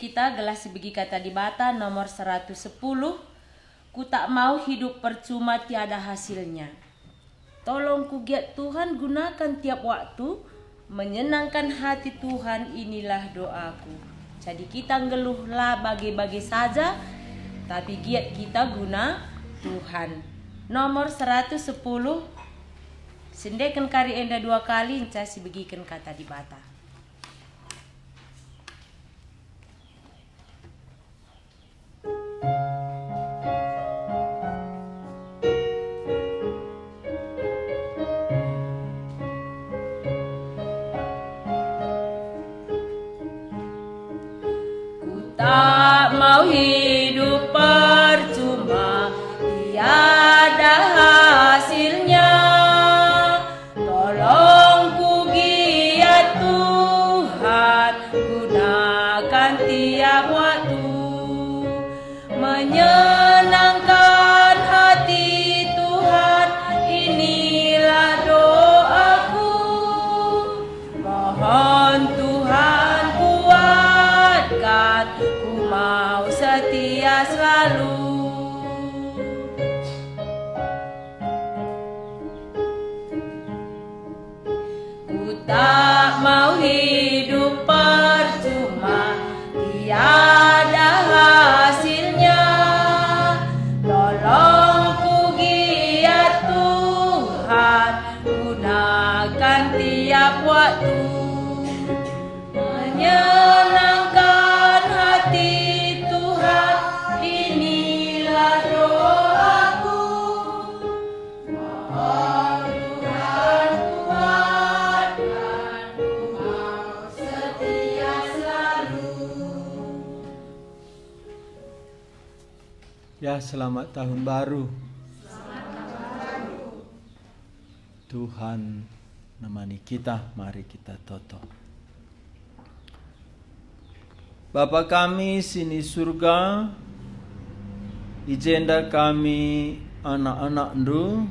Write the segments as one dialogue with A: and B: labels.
A: kita gelas begi kata di bata nomor 110. Ku tak mau hidup percuma tiada hasilnya. Tolong ku giat Tuhan, gunakan tiap waktu, menyenangkan hati Tuhan, inilah doaku. Jadi kita ngeluhlah bagi-bagi saja, tapi giat kita guna Tuhan. Nomor 110. Sendekan kari enda 2 kali, encah si begikan kata di bata. Tak mau hidup percuma, tiada hasilnya. Tolong ku giat Tuhan, gunakan tiap waktu, menyenangkan hati Tuhan, inilah doaku. Mohon Tuhan kuatkan, ku mau setia selalu. Ku tak mau hidup percuma, tiada hasilnya. Tolong ku giat Tuhan, gunakan tiap waktu, menyenangkan hati Tuhan, inilah doaku. Mohon Tuhan kuatkan, ku mau setia selalu.
B: Ya, selamat tahun baru. Tuhan nemani kita, mari kita toto. Bapa kami sini surga, ijenda kami anak-anak ndu,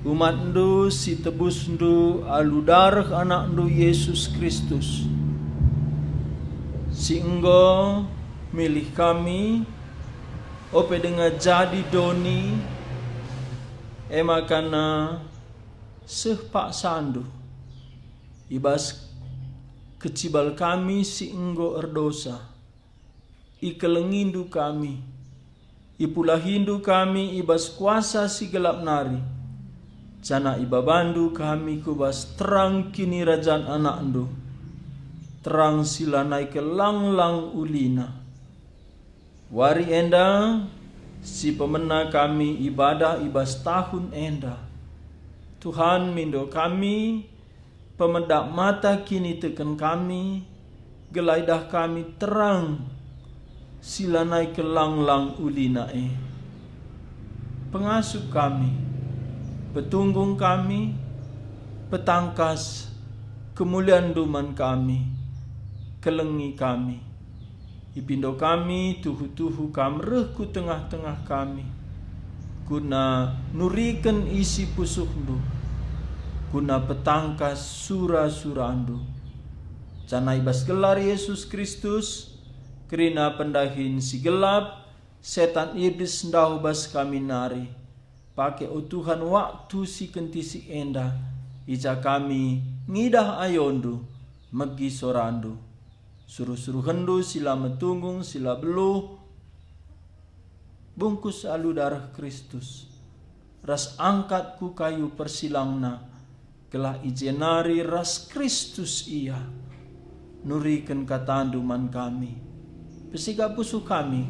B: umat ndu si tebus ndu alu darah anak ndu Yesus Kristus. Si enggo milih kami, ope dengan jadi doni, emakana sehpak sandu, ibas kecibal kami si enggo erdosa, ikelengindu kami, ipula hindu kami ibas kuasa si gelap nari, jana ibabandu kami kubas terang kini rajan anak ndu, terang sila naik ke lang-lang ulina. Wari enda si pemena kami ibadah ibas tahun enda, Tuhan mindo kami, pemedak mata kini tekan kami, gelaidah kami terang, sila naik ke lang-lang ulinae. Pengasuh kami, petunggung kami, petangkas, kemuliaan duman kami, kelengi kami. Ipindo kami, tuhu-tuhu kamreh ku tengah-tengah kami, guna nurikan isi pusuhndu, guna petangkas sura-surandu. Canai bas gelar Yesus Kristus, kerina pendahin si gelap, setan iblis ndahu bas kami nari. Pakai Tuhan waktu si kenti si enda, ija kami ngidah ayondu, megi sorandu. Suruh-suruh hendu sila metunggung sila beluh, bungkus alu darah Kristus. Ras angkat ku kayu persilangna, kelah ijenari ras Kristus ia, nurikan katanduman kami, pesiga pusuh kami,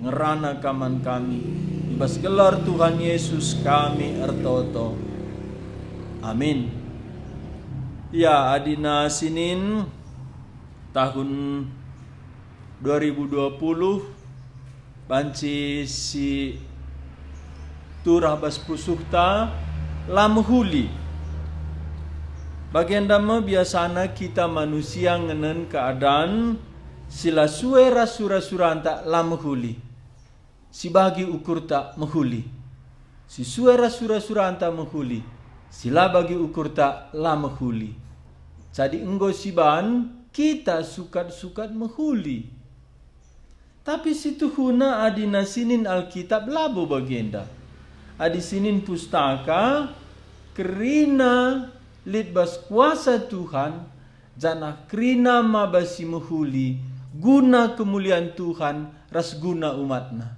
B: ngerana kaman kami, ibas gelar Tuhan Yesus kami ertoto. Amin. Ya, adina sinin tahun 2020 banci si turah bas pusuhta lamhuli. Bagian dama biasana kita manusia ngenen keadaan sila suera sura-suran tak lamhuli, si bagi ukur tak menghuli, si suera sura-suran tak menghuli, sila bagi ukur tak lamhuli. Jadi enggo siban kita sukat-sukat menghuli. Tapi situ huna adina sinin Alkitab labo bagenda. Adi sinin pustaka kerina litbas kuasa Tuhan jana kerina mabasi menghuli guna kemuliaan Tuhan ras guna umatna.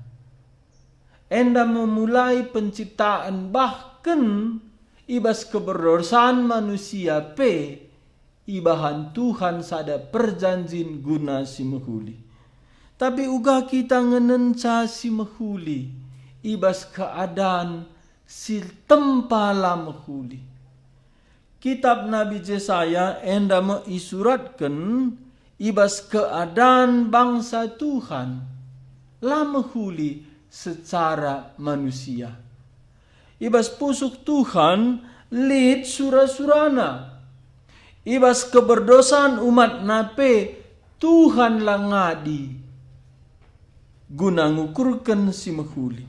B: Enda memulai penciptaan bahkan ibas keberdosaan manusia ibahan Tuhan sada perjanjin guna si menghuli. Tapi uga kita ngenenca si menghuli ibas keadaan si tempala menghuli. Kitab Nabi Yesaya enda meisuratkan ibas keadaan bangsa Tuhan lah menghuli secara manusia. Ibas pusuk Tuhan lid surah-surana. Ibas keberdosaan umat nape Tuhan lah ngadi guna ngukurkan si menghuli.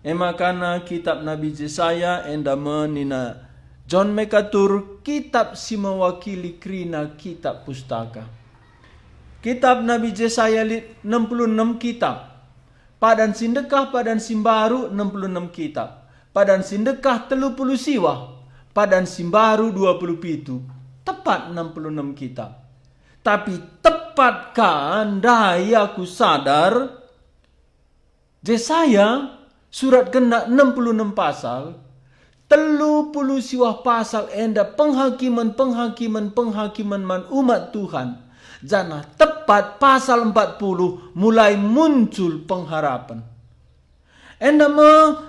B: Emakana kitab Nabi Yesaya enda menina John mekatur kitab si mewakili krina kitab pustaka. Kitab Nabi Yesaya lid 66 kitab. Padan sindekah padan simbaru 66 kitab. Padan sindekah 30 siwah. Padan simbaru 27. Tepat 66 kitab. Tapi tepatkan daya aku sadar Yesaya surat kena 66 pasal 30 siwah pasal enda penghakiman man umat Tuhan. Jana tepat pasal 40 mulai muncul pengharapan. Enda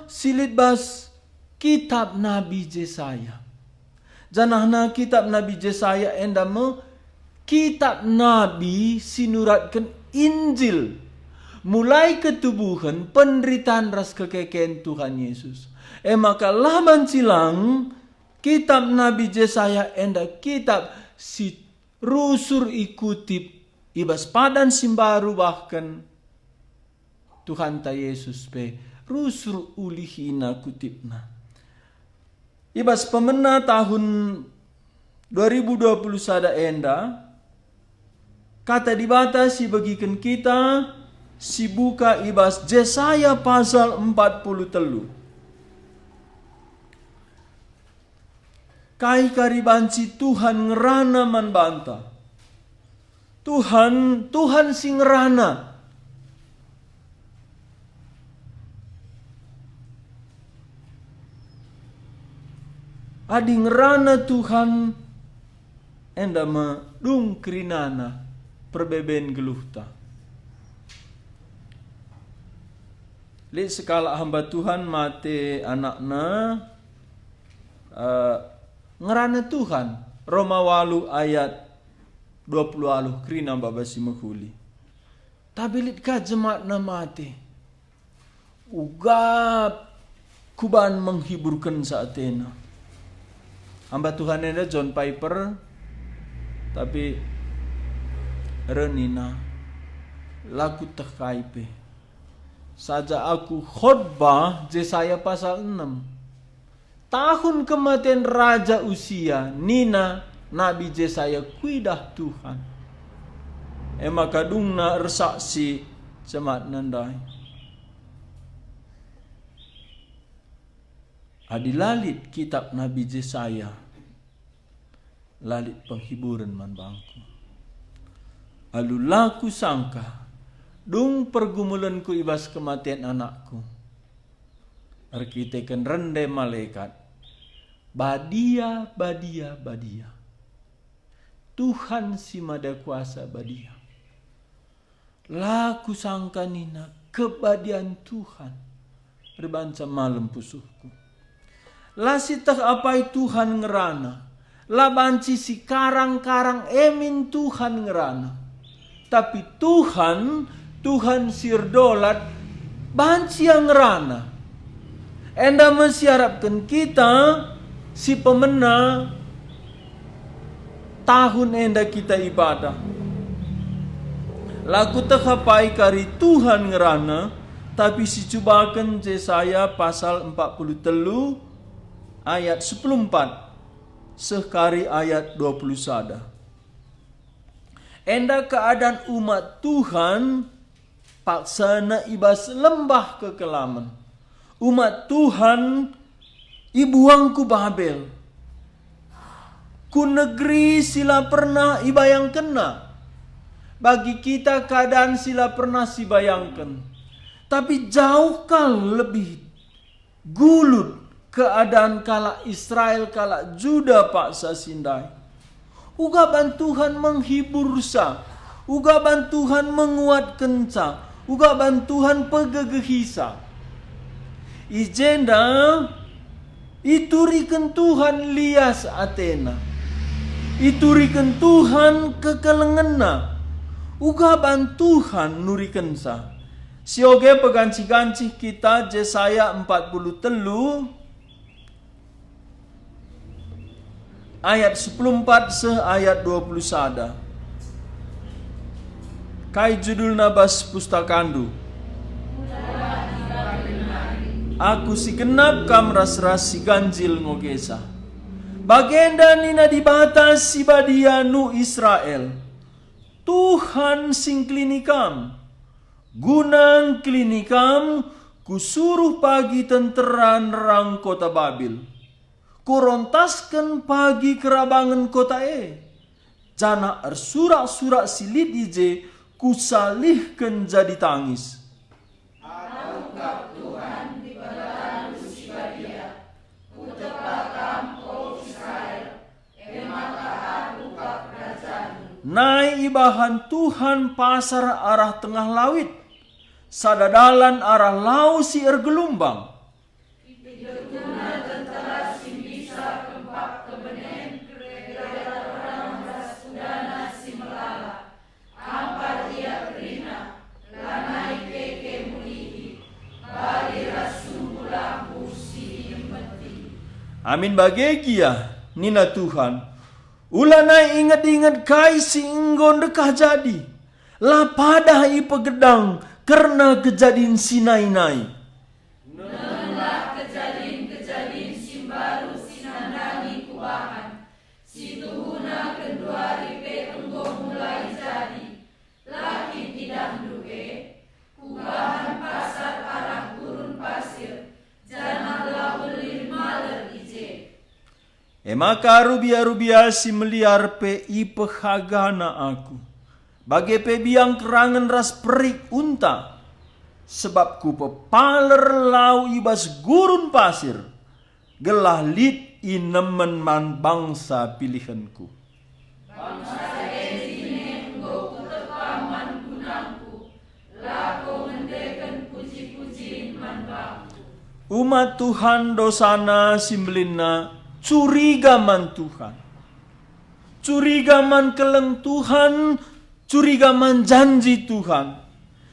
B: silit bas kitab Nabi Yesaya. Janahna kitab Nabi Yesaya enda kitab Nabi sinuratkan Injil. Mulai ketubuhan penderitaan ras kekeken Tuhan Yesus. Maka laman silang kitab Nabi Yesaya enda kitab si rusur ikutip ibas padan simbaru bahkan Tuhan ta Yesus rusur ulihina kutipna. Ibas pemena tahun 2020 sada enda kata dibatasi bagikan kita si buka ibas Yesaya pasal 43. Kai karibanci Tuhan ngerana man banta. Tuhan si ngerana. Adi ngerana Tuhan enda madung krinana perbeben geluhta. Li sekala hamba Tuhan mate anakna ngerana Tuhan. Roma 8 ayat 20 krina babasi menghuli. Tapi lit ka jemaat na mati. Ugap kuban menghiburkan saatena. Hamba Tuhan ada John Piper. Tapi renina laku tekaipe. Saja aku khotbah Yesaya pasal 6. Tahun kematian Raja Usia, Nina Nabi Yesaya kuidah Tuhan. Maka dungna resaksi jemaat nandai. Adi lalit kitab Nabi Yesaya. Lalit penghiburan man bangku. Alulaku sangka dung pergumulanku ibas kematian anakku. Arkiteken rende malaikat. Badia. Tuhan si mada kuasa badia. Laku sangka nina kebadian Tuhan. Berbanca malam pusuhku. Lasitah apai Tuhan ngerana. Labanci si karang-karang emin Tuhan ngerana. Tapi Tuhan sirdolat banci yang ngerana. Enda mesiharapkan kita si pemena tahun enda kita ibadah. Laku terhapai kari Tuhan ngerana. Tapi si cubakan Yesaya pasal 43 ayat 14. Sekari ayat 20 sada. Enda keadaan umat Tuhan paksana ibas lembah kekelaman. Umat Tuhan ibuang ku Babel. Ku negeri sila pernah ibayang kena. Bagi kita keadaan sila pernah si bayangkan. Tapi jauh lebih gulut keadaan kala Israel kala Juda paksa sindai. Uga bantuhan menghibur sa. Uga bantuhan menguatkan sa. Uga bantuhan pegegehisa. Ijenda iturikan Tuhan lias Athena. Iturikan Tuhan kekelengena. Uga bantuhan nurikan sa. Sioge peganci-ganci kita Yesaya 43 ayat 14 se ayat 21. Kai judul nabas pustakandu. Aku si genap kam ras-ras si ganjil ngogesa. Bagenda nina dibatas si badia nu Israel. Tuhan sing klinikam. Gunang klinikam kusuruh pagi tenteran rang kota Babil. Kurontaskan pagi kerabangan kota Jana surak-surak silit ije kusalihkan jadi tangis.
C: Ungkap Tuhan di badan Lusibadia, kutepakam o Israel, maka ungkap kerajaan.
B: Nai ibahan Tuhan pasar arah tengah lawit, sadadalan arah lau si ergelumbang.
C: Guna tentara si bisa kempak kebenen, kerajaan orang sudana si melala. Ampar ia kerina, lanai keke mulihi, bari rasumula kursi mati.
B: Amin bagegia nina Tuhan. Ulanai ingat-ingat kai si inggon dekah jadi. Lapada ipegedang karena kejadian sinai-nai.
C: Nenlah kejadian si baru sinandani kubahan. Si tuhuna kedua ripe enggo mulai jadi. Laki tidak duke, kubahan pasar arah gurun pasir. Janah laulin maler ije.
B: Maka rubia-rubia si meliar pe ipehagana aku. Bagai pe biang kerangan ras perik unta. Sebab ku pepaler lau ibas gurun pasir. Gelah lit inemen man bangsa pilihanku.
C: Bangsa ezine enggo kutepaman gunangku. Lako mendekan puji-pujiin man bangku.
B: Umat Tuhan dosana simbelina curiga man Tuhan. Curiga man keleng Tuhan, curiga man janji Tuhan.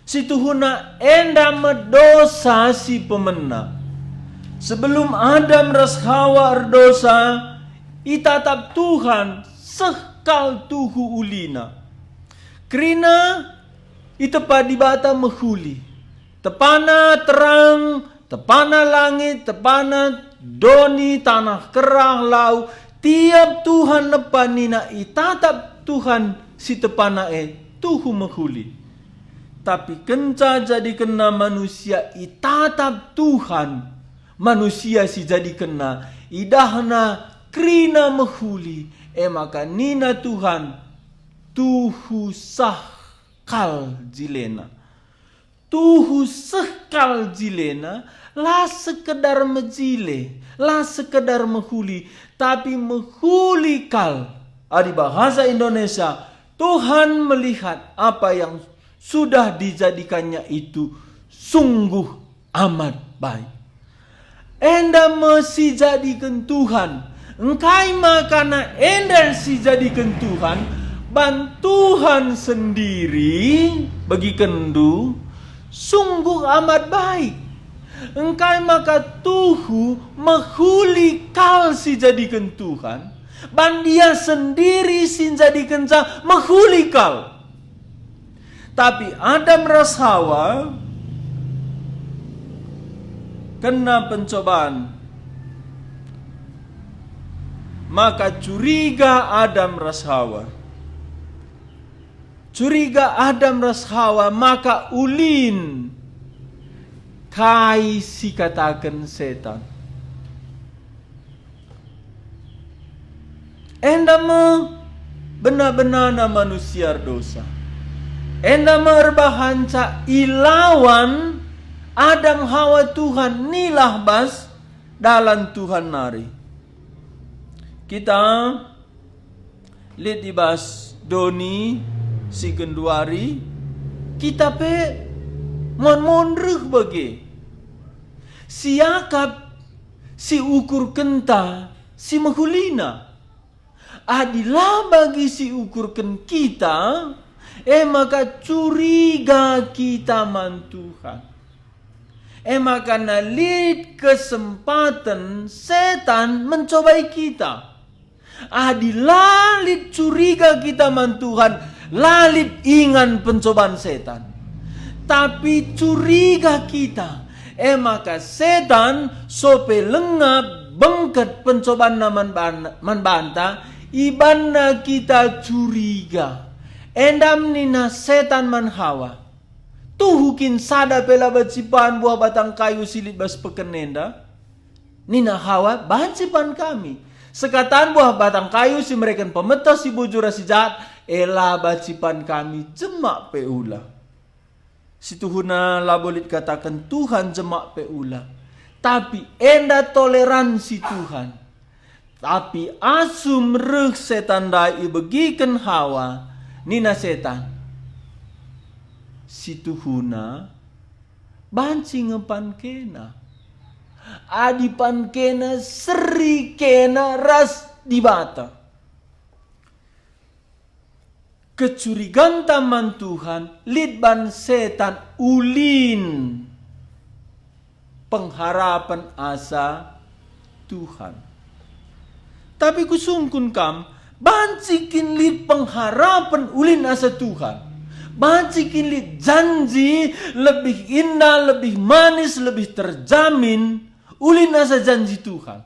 B: Si Tuhuna enda medosa si pemena. Sebelum Adam ras Hawa erdosa, itatap Tuhan sekal tuhu ulina. Kerina itepa dibata mehuli. Tepana terang, tepana langit, tepana doni tanah kerah lau. Tiap Tuhan nepanina itatap Tuhan si tepana tuhu mehuli. Tapi kenca jadi kena manusia itatap Tuhan. Manusia si jadi kena idahna krina mehuli. Maka nina Tuhan tuhu sahkal jilena. Tuhu sekal jilena lah sekedar mejile, lah sekedar mehuli, tapi mehuli kal. Di bahasa Indonesia, Tuhan melihat apa yang sudah dijadikannya itu sungguh amat baik. Enda mesti jadikan Tuhan. Engkai makana enda si jadikan Tuhan. Bantuhan sendiri bagi kendu sungguh amat baik. Engkai maka tuhu mehuli kal si jadikan Tuhan. Ban dia sendiri sin jadikan sa mehuli kal. Tapi Adam ras Hawa kena pencobaan. Maka curiga Adam ras Hawa. curiga Adam ras Hawa, maka ulin kai si katakan setan. Endama benar-benar manusia dosa. Endama erbahanca ilawan Adam Hawa Tuhan nilah bas dalam Tuhan nari. Kita lihat di bas Doni si Genduari, kita pe mon-monreh bagi. Siakap si ukur kenta si mahulina. Adilah bagi si ukurkan kita, maka curiga kita man Tuhan. Maka nalit kesempatan setan mencobai kita. Adilah lit curiga kita man Tuhan, lalit ingan pencobaan setan. Tapi curiga kita, maka setan sope lengap bengket pencobaan man banta. Ibana kita curiga. Endam nina setan man Hawa. Tuhukin sada pela bacipan buah batang kayu silit bas pekenenda. Nina Hawa bacipan kami. Sekatan buah batang kayu si mereka pemeta si bujura si jahat. Ela bacipan kami jemak peula. Si Tuhuna labolit katakan Tuhan jemak peula. Tapi enda toleransi Tuhan. Tapi asum reh setan dai begiken Hawa nina setan. Si Tuhuna banci ngepan kena. Adi pan kena seri kena ras di bata. Kecurigaan taman Tuhan lidban setan ulin pengharapan asa Tuhan. Tapi kusungkun kam, bancikin lit pengharapan ulin asa Tuhan. Bancikin lit janji lebih indah, lebih manis, lebih terjamin ulin asa janji Tuhan.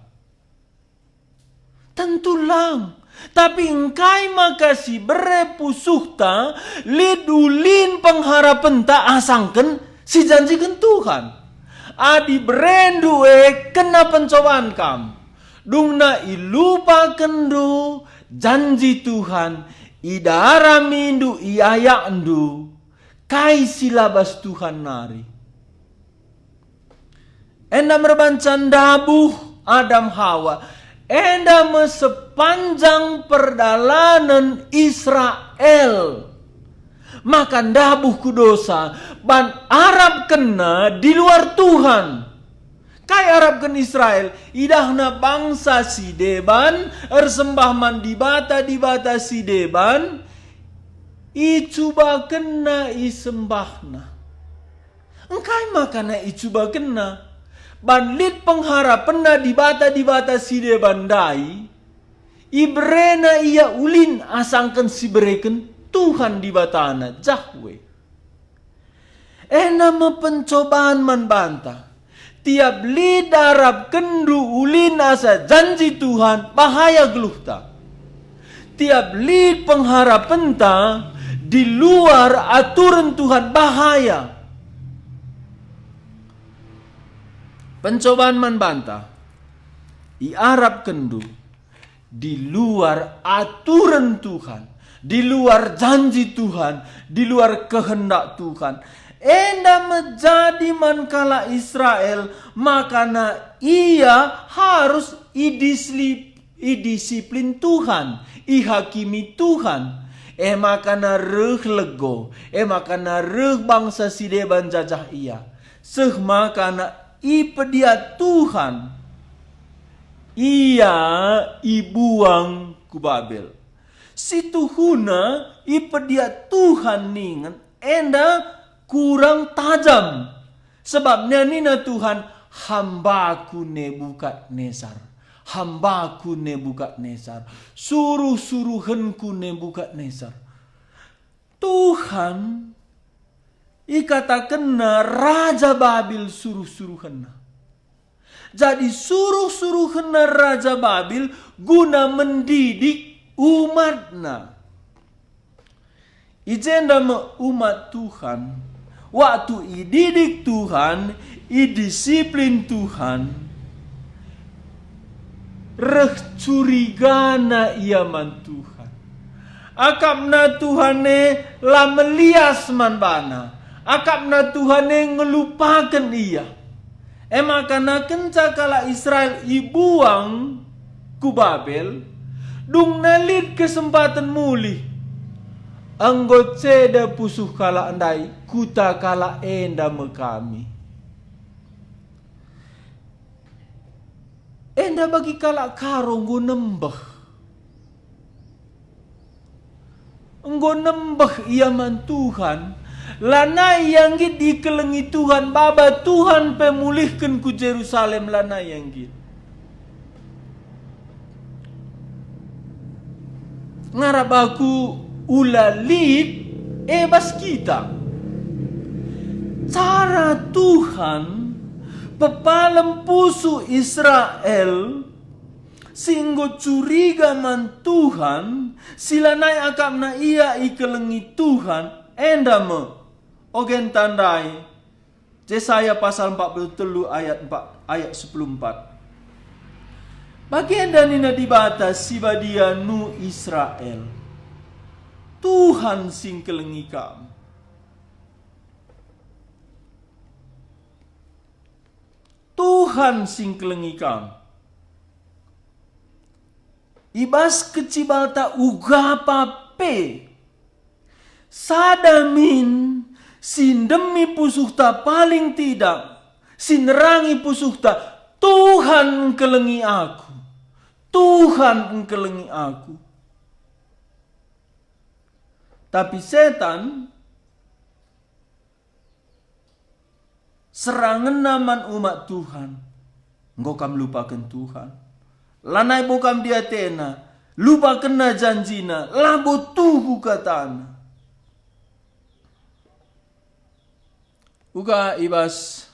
B: Tentu lang. Tapi engkai makasih berepusuhta lit ulin pengharapan tak asangken si janjikan Tuhan. Adi berendu kena pencobaan kam. Dungna ilupa kendu janji Tuhan, idara mindu iayak endu, kai silabas Tuhan nari. Enda merbancan dabuh Adam Hawa, enda sepanjang perjalanan Israel. Maka dabuh kudosa, ban Arab kena di luar Tuhan. Kai Arabkan Israel, idahna bangsa si deban, ersembah man di bata si deban, icuba kena isembahna. Engkai makana icuba kena, banlit pengharapan di bata si deban dai, ibrena ia ulin asangkan si bereken Tuhan di batana Jahwe. Nama pencobaan man bantah. Tiap lidarap kendu ulin asa janji Tuhan bahaya geluhta. Tiap lid pengharapan ta di luar aturan Tuhan bahaya. Pencobaan man bantah. I Arab kendu di luar aturan Tuhan, di luar janji Tuhan, di luar kehendak Tuhan. Enda menjadi mankala Israel, makana ia harus idisiplin Tuhan, ihakimi Tuhan. Makana reh lego, makana reh bangsa sideban jajah ia. Seh makana ipedia Tuhan, ia ibuang ku Babel. Si Tuhuna ipedia Tuhan ningan, enda kurang tajam. Sebabnya nina Tuhan, hambaku Nebukadnezar. Hambaku Nebukadnezar. Suruh-suruhanku Nebukadnezar. Tuhan ikatakanna Raja Babil suruh-suruhanna. Jadi suruh-suruhanna Raja Babil guna mendidik umatna. Ijenda umat Tuhan, waktu ididik Tuhan, idisiplin Tuhan, reh curigana ia man Tuhan. Akapna Tuhane la melias man bana. Akapna Tuhane ngelupakan ia. Emakana kenca kala Israel ibuang ku Babel, dung nalit kesempatan mulih. Anggot seda pusuh kala andai, kuta kala enda mekami. Enda bagi kala karo nggo nembah. Nggo nembah ia man Tuhan. Lanai yang git dikelengi Tuhan, baba Tuhan pemulihkan ku Jerusalem lanai yang git. Ngarap aku ulalit bas kita. Cara Tuhan pepalem pusu Israel singgo curiga man Tuhan silanai akapna ia ikelengi Tuhan endame ogen tandai Yesaya pasal 43 ayat 14. Bagian danina dibata sibadia nu Israel. Tuhan sing kelengi kam. Tuhan sing kelengi kam. Ibas kecibalta ugapape. Sadamin sindemi pusuhta paling tidak. Sinerangi pusuhta. Tuhan kelengi aku. Tuhan kelengi aku. Tapi setan serangan naman umat Tuhan. Engkau kam lupakan Tuhan. Lanai bokam dia tena. Lupakan na janjina. Labo tuhu katana. Uga ibas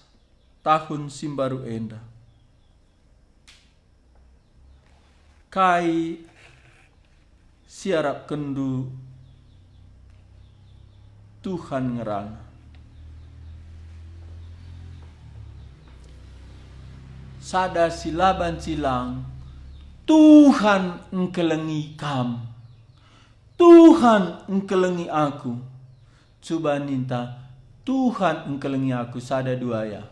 B: tahun simbaru enda. Kai siarap kendu Tuhan ngerana. Sada silaban silang Tuhan engkelengi kam. Tuhan engkelengi aku. Coba ninta Tuhan engkelengi aku sada dua ya.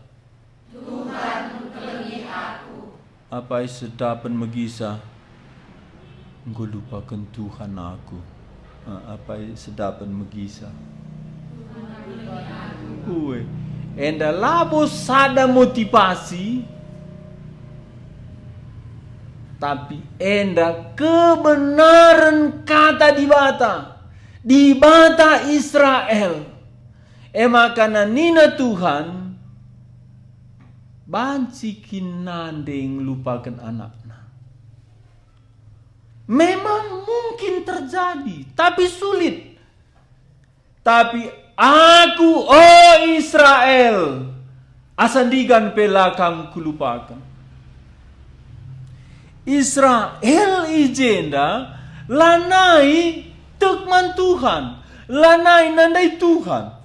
C: Tuhan engkelengi aku.
B: Apa sedapan megisa engkau lupakan Tuhan aku. Apa sedapan megisa. Uwe, enda labo sada motivasi, tapi enda kebenaran kata di bata Israel. Makana nina Tuhan bancikin nandeng lupakan anaknya. Memang mungkin terjadi, tapi sulit. Tapi aku, oh Israel, asandigan pelakam kulupakan. Israel ijenda lanai tekman Tuhan, lanai nandai Tuhan.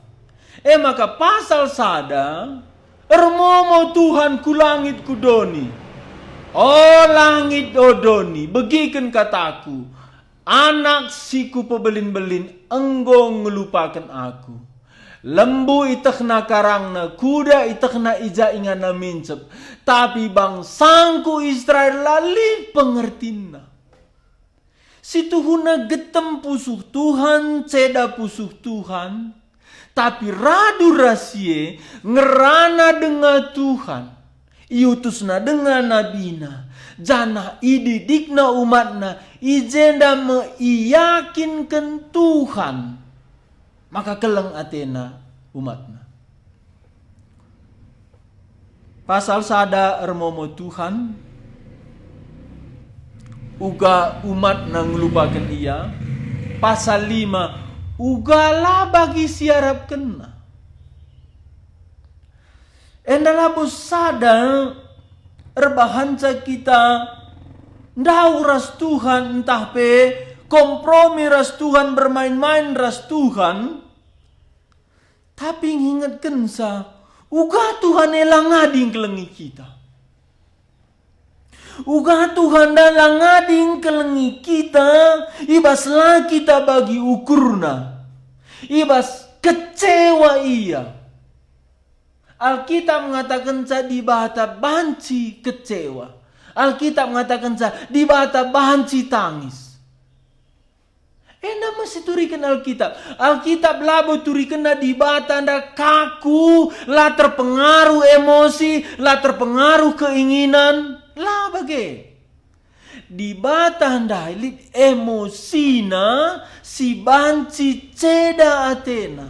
B: Maka pasal sada ermomo Tuhan ku langit ku doni. Oh langit odoni, begikan kataku, anak siku pebelin-belin enggo ngelupakan aku. Lembu itekna karangna, kuda itekna ija ingana mincep. Tapi bangsangku Israel lali pengertina. Situhuna getem pusuh Tuhan, ceda pusuh Tuhan. Tapi radu rasie ngerana dengan Tuhan. Iutusna dengan nabina. Jana ididikna umatna. Ijenda meiyakinkan Tuhan. Maka keleng atena umatna. Pasal sada ermomo Tuhan. Uga umat nang lupakan ia. Pasal 5. Ugala bagi siarap kena. Endalabu sada erbahanca kita ndauras Tuhan entah pe kompromi ras Tuhan, bermain-main ras Tuhan. Tapi ingatkan sa, uga Tuhan elang ngading kelengi kita. Uga Tuhan dalang ngading kelengi kita, ibaslah kita bagi ukurna. Ibas kecewa ia. Alkitab mengatakan sa di bata banci kecewa. Alkitab mengatakan sa di bata banci tangis. Ena masih turikan Alkitab. Alkitab labo turikan na di bata anda kaku, lah terpengaruh emosi, lah terpengaruh keinginan, lah bagai. Di bata anda ilit emosina si banci ceda atena.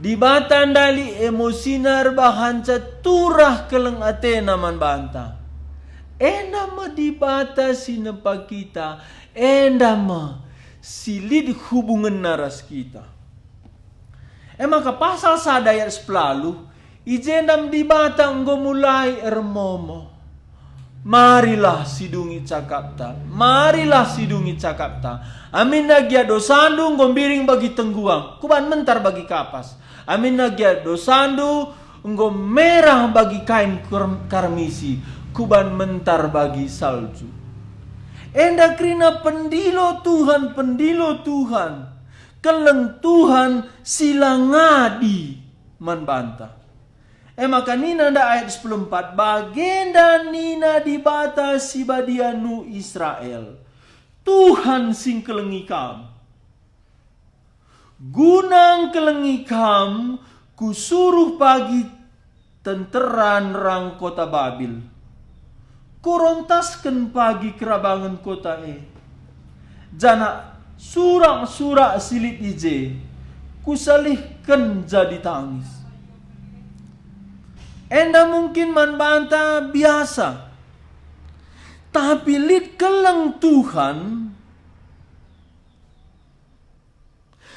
B: Di bata anda li emosina rebahan turah keleng atena man banta. Ena ma di bata sinapa kita, enda ma silid hubungan naras kita. Maka pasal sadayat sepelalu, ijendam di bata enggo mulai ermomo. Marilah sidungi cakapta, marilah sidungi cakapta. Amin nagia dosandu ngombiring bagi tengguang, kuban mentar bagi kapas. Amin nagia dosandu enggo merah bagi kain karmisi, kuban mentar bagi salju. Enda krina pendilo Tuhan, keleng Tuhan silangadi man banta. Maka nina da ayat 14, bagenda nina di bata si badianu Israel. Tuhan sing kelengi kam. Gunang kelengi kam, kusuruh pagi tenteran rang kota Babil. Kurontaskan pagi kerabangan kota jana surak-surak silit ije, kusalihkan jadi tangis. Enda mungkin man banta biasa. Tapi lid keleng Tuhan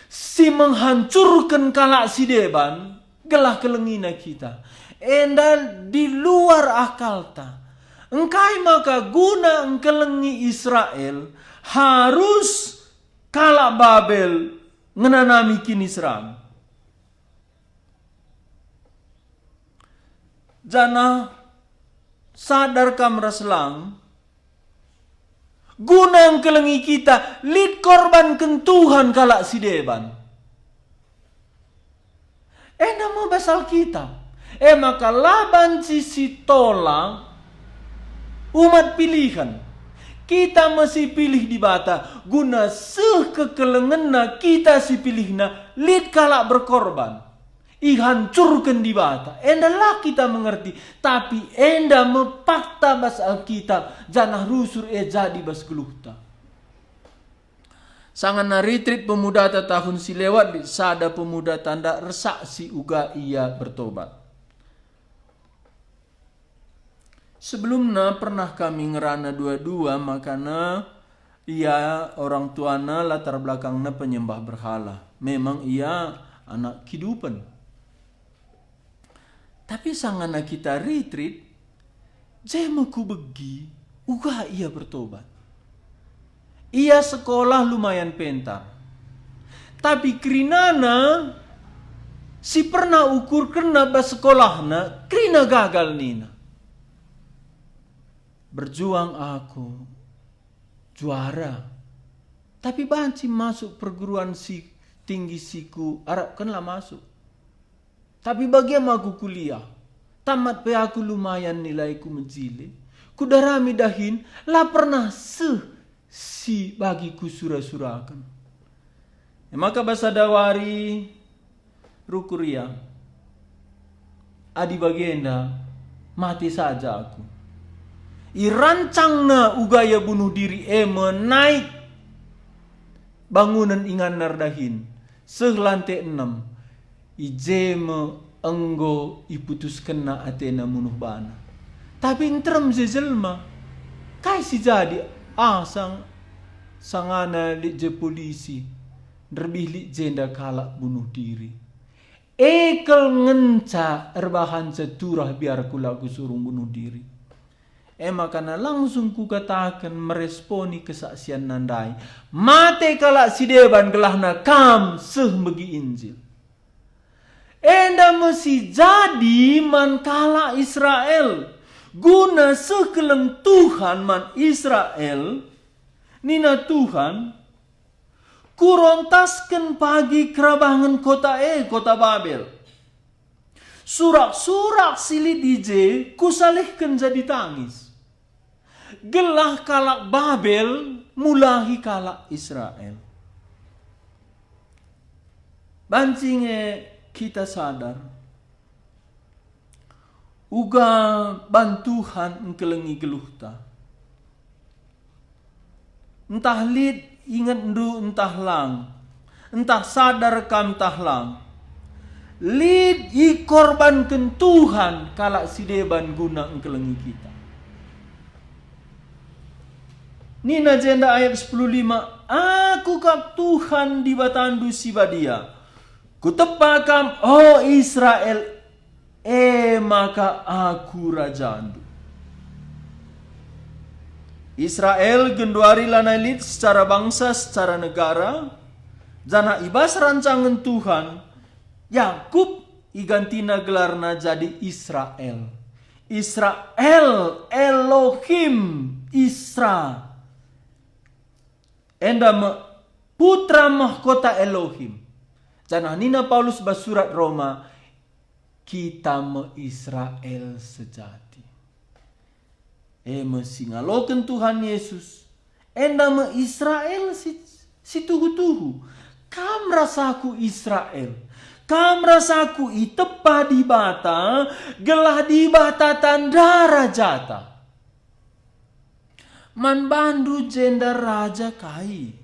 B: si menghancurkan kalak si deban gelah kelengina kita. Enda di luar akal ta. Engkai maka guna engkelengi Israel harus kalak Babel ngenanami kini seram. Jana sadar kam raslang gunang kelengi kita lid korban kentuhan kalak si deban. Nama basal kita. Maka laban sisi tolak umat pilihan. Kita masih pilih di bata guna kekelengena kita si pilihna lid kalak berkorban. Ihancurkan di bata. Endalah kita mengerti. Tapi enda mepakta bas Alkitab. Janah rusur jadi bas geluhta. Sangana retreat pemuda tahun si lewat di sada pemuda tanda resak si uga ia bertobat. Sebelumnya pernah kami ngerana dua-dua makana ia orang tuana latar belakangnya penyembah berhala. Memang ia anak kehidupan. Tapi sangana kita retreat, jemaku begi, uga ia bertobat. Ia sekolah lumayan pintar. Tapi krinana, si pernah ukur kena bas sekolahna, krina gagal nina. Berjuang aku, juara. Tapi banci masuk perguruan tinggi siku, harapkanlah masuk. Tapi bagaimana aku kuliah? Tamat pe aku lumayan nilaiku menjile. Kudarami dahin, lah pernah si bagiku surah-surakan. Maka bahasa dawari rukuria. Adi bagenda, mati saja aku. Irancangna ugaya bunuh diri naik bangunan ingan nardahin. Selantai 6. Ijeme enggo iputuskan na atena munuh bana. Tapi interam sejelma. Kai si jadi sangana li je polisi. Derbih li jenda kalak bunuh diri. Ekel ngenca erbahan seturah biar kulaku suruh bunuh diri. Makana langsung ku katakan meresponi kesaksian nandai. Mate kalak sideban gelahna kam seh bagi Injil. Enda mesti jadi man kalak Israel. Guna sekeleng Tuhan man Israel. Nina Tuhan. Kurontaskan pagi kerabangan kota Babel. Surak-surak silit ije kusalihkan jadi tangis. Gelah kalak Babel mulahi kalak Israel. Bancinge kita sadar. Uga bantuhan engkelengi geluhta. Entah lid ingat ndu entah lang. Entah sadar kam tahlang. Lid i korbankan Tuhan kalak sideban guna engkelengi kita. Nina jenda ayat 15. Aku kap Tuhan di batandu sibadia. Kutepakam oh Israel. Maka aku rajandu. Israel genduari lanailit secara bangsa, secara negara. Jana ibas rancangan Tuhan. Yakub igantina gelarna jadi Israel. Israel, Elohim, Isra. Enda putra mahkota Elohim. Jana nina Paulus basurat Roma. Kita Israel sejati. Mesingaloken Tuhan Yesus. Enda Israel si tuhu-tuhu. Kam rasaku Israel. Kam rasaku itepa di bata. Gelah di bata tandara jata. Man bandu jenda raja kai.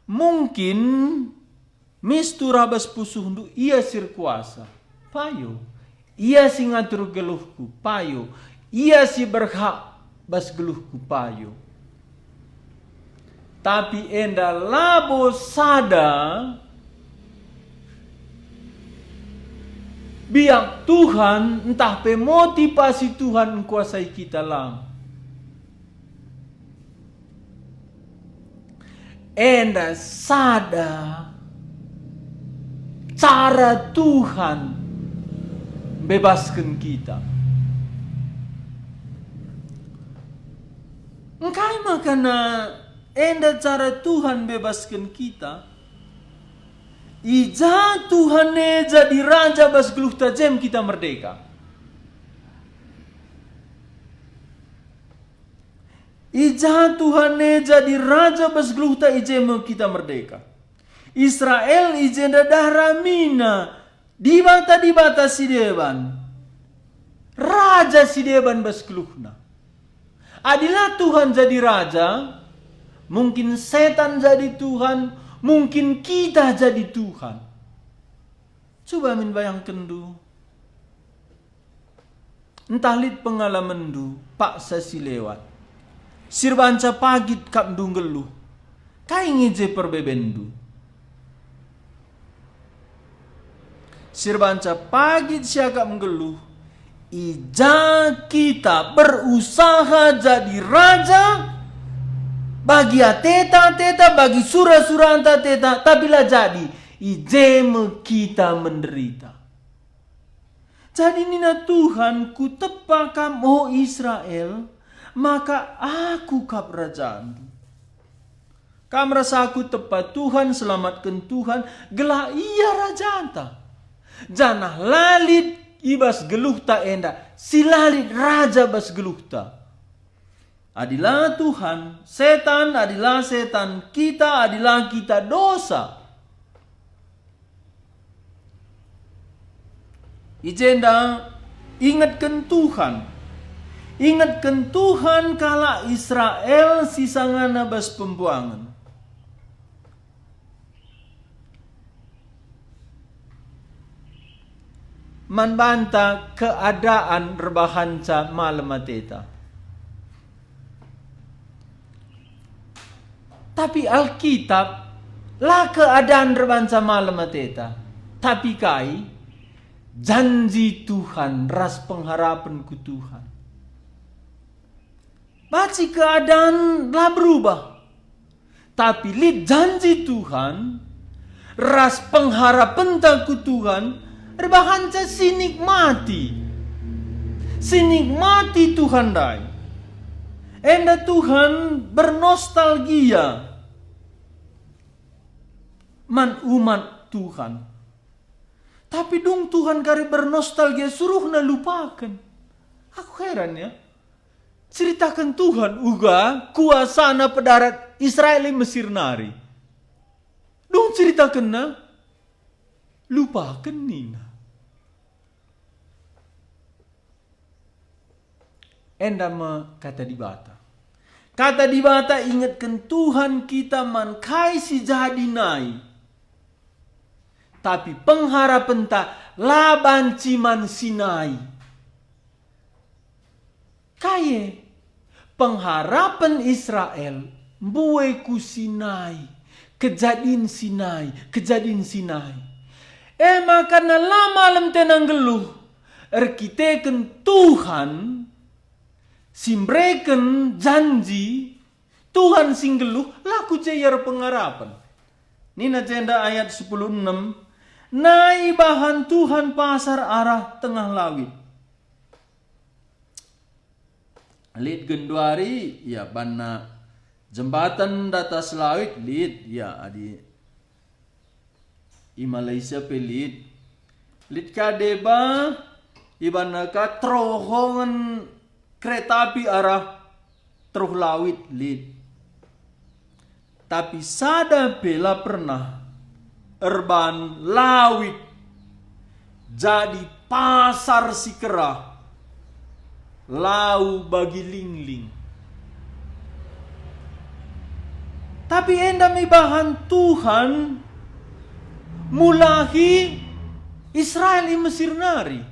B: Mungkin mistura bas pusuhndu ia sirkuasa. Payo. Ia si ngatur geluhku. Payo. Ia si berhak bas geluhku. Payo. Tapi enda labo sada. Biar Tuhan entah pe motivasi Tuhan kuasai kita lang. Enda sada cara Tuhan bebaskan kita. Engkai makana enda cara Tuhan bebaskan kita. Ija Tuhan jadi raja bas geluh tajem kita merdeka. Ija Tuhan jadi raja bas geluh ta ijem kita merdeka. Israel ijenda dahramina di bata sideban. Raja sideban bas geluhna. Adilah Tuhan jadi raja, mungkin setan jadi Tuhan, mungkin kita jadi Tuhan. Coba min bayangkan du. Entah lid pengalaman du, paksa si lewat. Sirbanca pagit kap dunggeluh. Kai ngije perbebendu. Sirbanca pagit siagak menggeluh. Ija kita berusaha jadi raja. Bagi teta, bagi surah anta teta. Tapi lah jadi. Ijeme kita menderita. Jadi nina Tuhan ku tepakam oh Israel. Maka aku kap rajaan. Kam rasa aku tepat Tuhan, selamatkan Tuhan. Gelah iya rajanta. Janah lalit ibas geluh ta enda. Si lalit raja bas geluh ta. Adilah Tuhan, setan adilah setan. Kita adilah kita dosa. Ijenda ingatkan Tuhan. Ingatkan Tuhan kala Israel sisangana bas pembuangan. Manbanta keadaan rebahanca malam mateta. Tapi Alkitab lah keadaan rebahanca malam mateta. Tapi kai janji Tuhan ras pengharapan ku Tuhan. Baci keadaan lah berubah. Tapi lid janji Tuhan, ras pengharapan takut Tuhan, rebahanca sinikmati. Sinikmati Tuhan dai. Enda Tuhan bernostalgia man umat Tuhan. Tapi dong Tuhan kari bernostalgia suruh na lupakan. Aku heran ya. Ceritakan Tuhan uga kuasa na pedarat Israel Mesir nari. Dong ceritakan na lupakan nina. Enda me kata di bata. Kata di bata ingatkan Tuhan kita man kai si jadi nai. Tapi pengharapan ta laban ciman sinai. Kaye pengharapan Israel buai ku Sinai, kejadian Sinai. Makana lama malam tenang geluh, erkiteken Tuhan, simbreken janji, Tuhan sing geluh, laku cayar pengharapan. Nina jenda ayat 10:6, nai bahan Tuhan pasar arah tengah lawit. Lid genduari ya bana jembatan datas lawit lid ya adi i Malaysia pelit lid kadeba ibana ka trohongan kereta api arah teruh lawit lid. Tapi sada bela pernah erban lawit jadi pasar si kerah lau bagi lingling. Tapi enda may bahan Tuhan mulahi Israel i Mesir nari.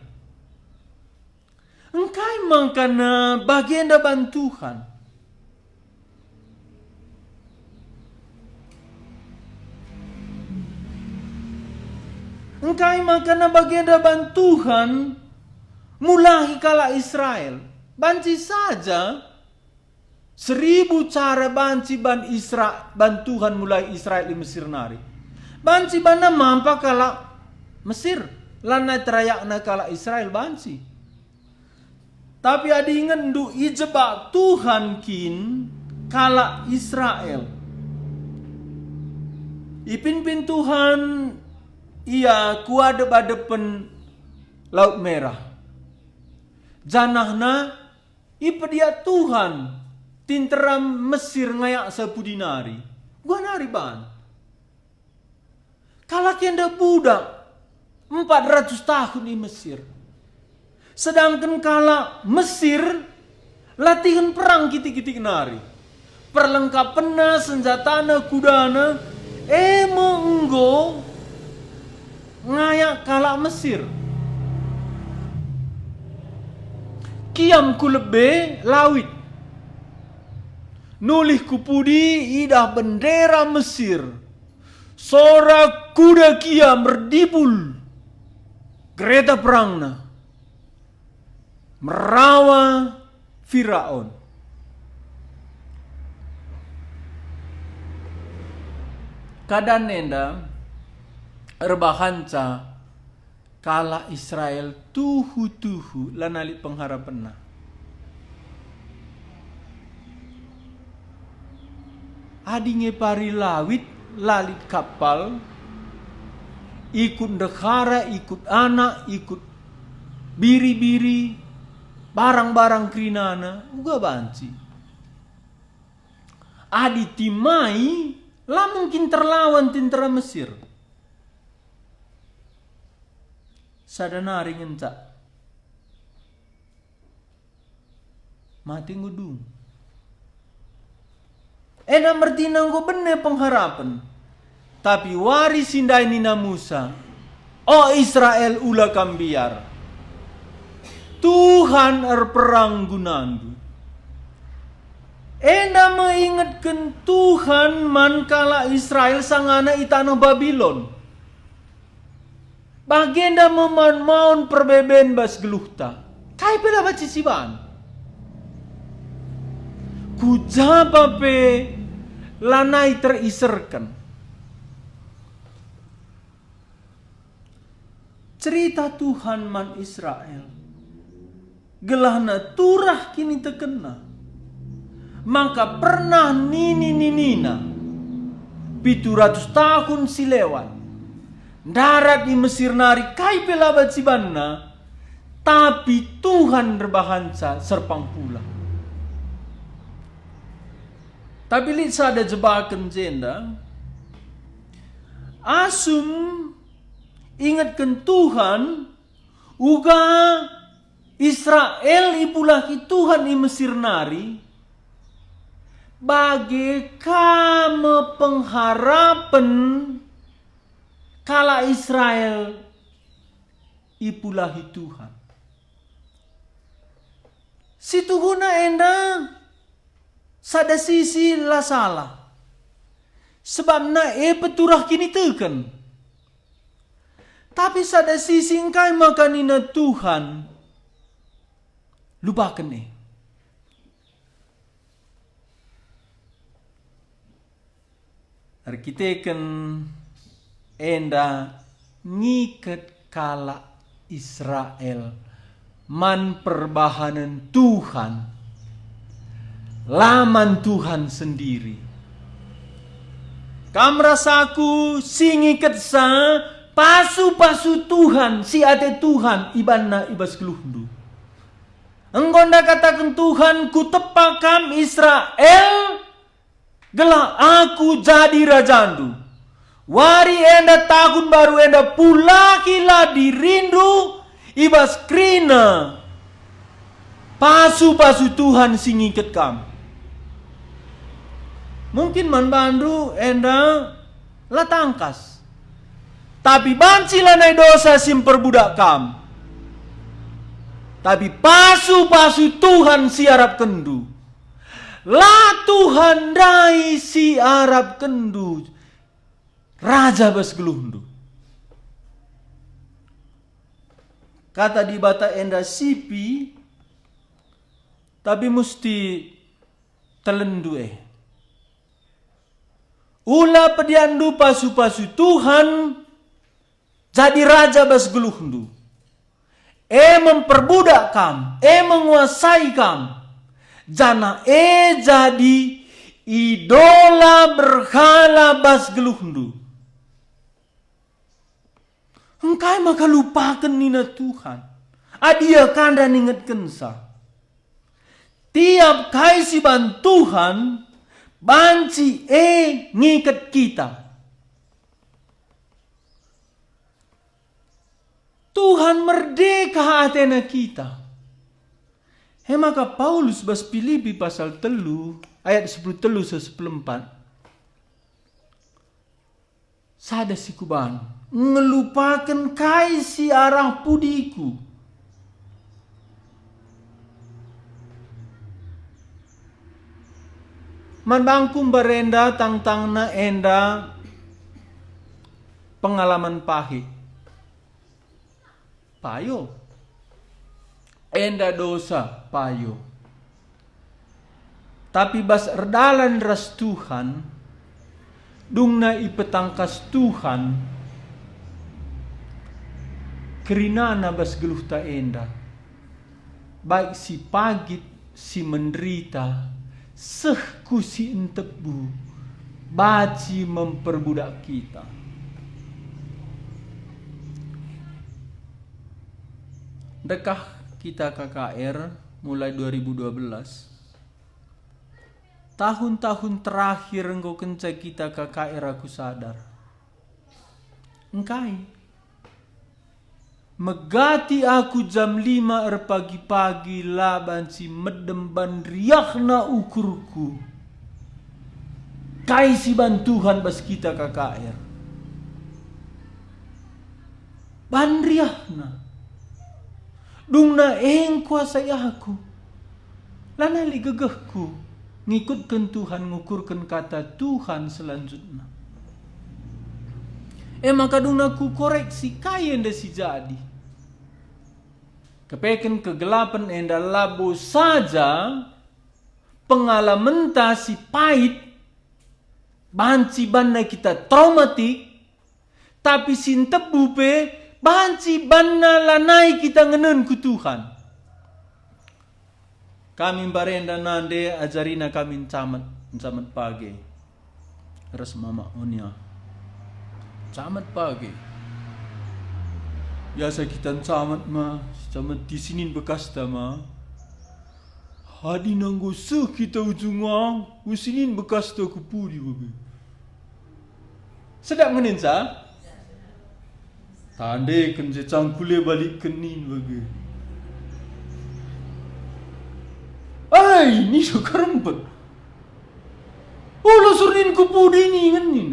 B: Engkai mangkana bagi enda bantuhan. Engkai mangkana bagi enda bantuhan mulahi kala Israel. Banci saja 1000 cara banci bantuhan mulai Israel di Mesir nari. Banci bana mampa kala Mesir. Lana terayak na kala Israel banci. Tapi ada ingat du ijebak Tuhan kin kala Israel. Ipin-pin Tuhan ia kuadep-adepen Laut Merah. Janahna ipedia Tuhan tinteram Mesir ngayak sapudinari. Gua nari ban. Kala kenda budak 400 tahun di Mesir. Sedangkan kala Mesir latihan perang kitik-kitik nari. Perlengkapan senjatana kudana menggo ngayak kala Mesir. Kiam ku lebe lawit. Nulih ku pudi idah bendera Mesir. Sora kuda kiam berdibul. Kereta perangna. Merawa Firaun. Kadan nenda erbahanca kala Israel tuhu lanali pengharapan. Adinge pari lawit lalit kapal ikut negara, ikut anak, ikut biri-biri barang-barang krinana uga banci. Adi timai lah mungkin terlawan tentara Mesir. Sadanari ngencak mati ngudung. Ena mertinang go bene pengharapan. Tapi waris indai nina Musa. O Israel ula kambiar. Tuhan erperang gunandu. Ena mengingatkan Tuhan mankala Israel sangana itanah Babylon. Bagenda meman perbeben bas geluhta. Kai pela baciciban. ku jaba pe lanai teriserkan. Cerita Tuhan man Israel gelahna turah kini tekena. Maka pernah nina 700 tahun si lewat darat di Mesir nari kai pelabat si banna, tapi Tuhan berbahansa serpang pula. Tapi lihat sada jebakan jenda, asum ingatkan Tuhan, uga Israel ipulaki Tuhan i Mesir nari, bagi kame pengharapan kala Israel ipulahi Tuhan. Situ guna enda sada sisi la salah. Sebab na peturah kini teken. Tapi sada sisi engkai makanina Tuhan. Lupakan Arkiteken enda ngiket kala Israel man perbahanan Tuhan, laman Tuhan sendiri. Kam rasaku singiket sa pasu-pasu Tuhan, si ate Tuhan ibanna ibas keluhdu. Enggonda katakan Tuhan ku tepakam Israel, gelah aku jadi rajandu. Wari enda tahun baru enda pulakila dirindu ibas krina. Pasu-pasu Tuhan singiket kam. Mungkin man bandu enda latangkas. Tapi banci lanai dosa simper budak kam. Tapi pasu-pasu Tuhan siarap kendu. La Tuhan dai si Arab kendu. Raja bas gelundu. Kata di bata enda sipi. Tapi mesti telendu Ula pediandu pasu-pasu Tuhan. Jadi raja bas gelundu. Memperbudak kam. Menguasai kam. Jana jadi idola berhala bas gelundu. Engkai maka lupakan nina Tuhan. Adia kanda ninget kensa. Tiap kai si ban Tuhan banci ngikat kita. Tuhan merdeka atena kita. Maka Paulus bas Filipi pasal 3 ayat 10-14. Sada si kuban ngelupakan kai si arah pudiku. Man bangkum berenda tang-tangna enda pengalaman pahit. Payo. Enda dosa payo. Tapi bas erdalan ras Tuhan, dungna ipetangkas Tuhan, kerinana bas geluh ta enda. Baik si pagit, si menderita, sehku si entebu, baci memperbudak kita. Dekah kita KKR mulai 2012. Tahun-tahun terakhir engkau kenca kita KKR aku sadar. Engkai. Megati aku jam 5 pagi-pagi laban si medem ban riakna ukurku. Kai si bantuhan bas kita KKR. Ban riakna. Dungna kuasai aku. Lanali gegehku. Ngikutkan Tuhan, ngukurkan kata Tuhan selanjutnya. Maka dungna ku koreksi kaya enda si jadi. Kepeken kegelapan enda labo saja pengalaman ta si pahit, banci banna kita traumatik, tapi sin tebu pe, banci banna lanai kita ngenen ku Tuhan. Kami barenda nande ajarina kami camat pagi. Ras mama onya. Camat pagi. Biasa kita camat di sini bekas ma. Hadi nanggo seh kita ujungang, usinin bekas tu kupudi babe. Sedap ngenen sa? Tande kan jecang kule balik kenin babe. Ay, ni so karempet. Oh, lo surin kupudi ni ngenin.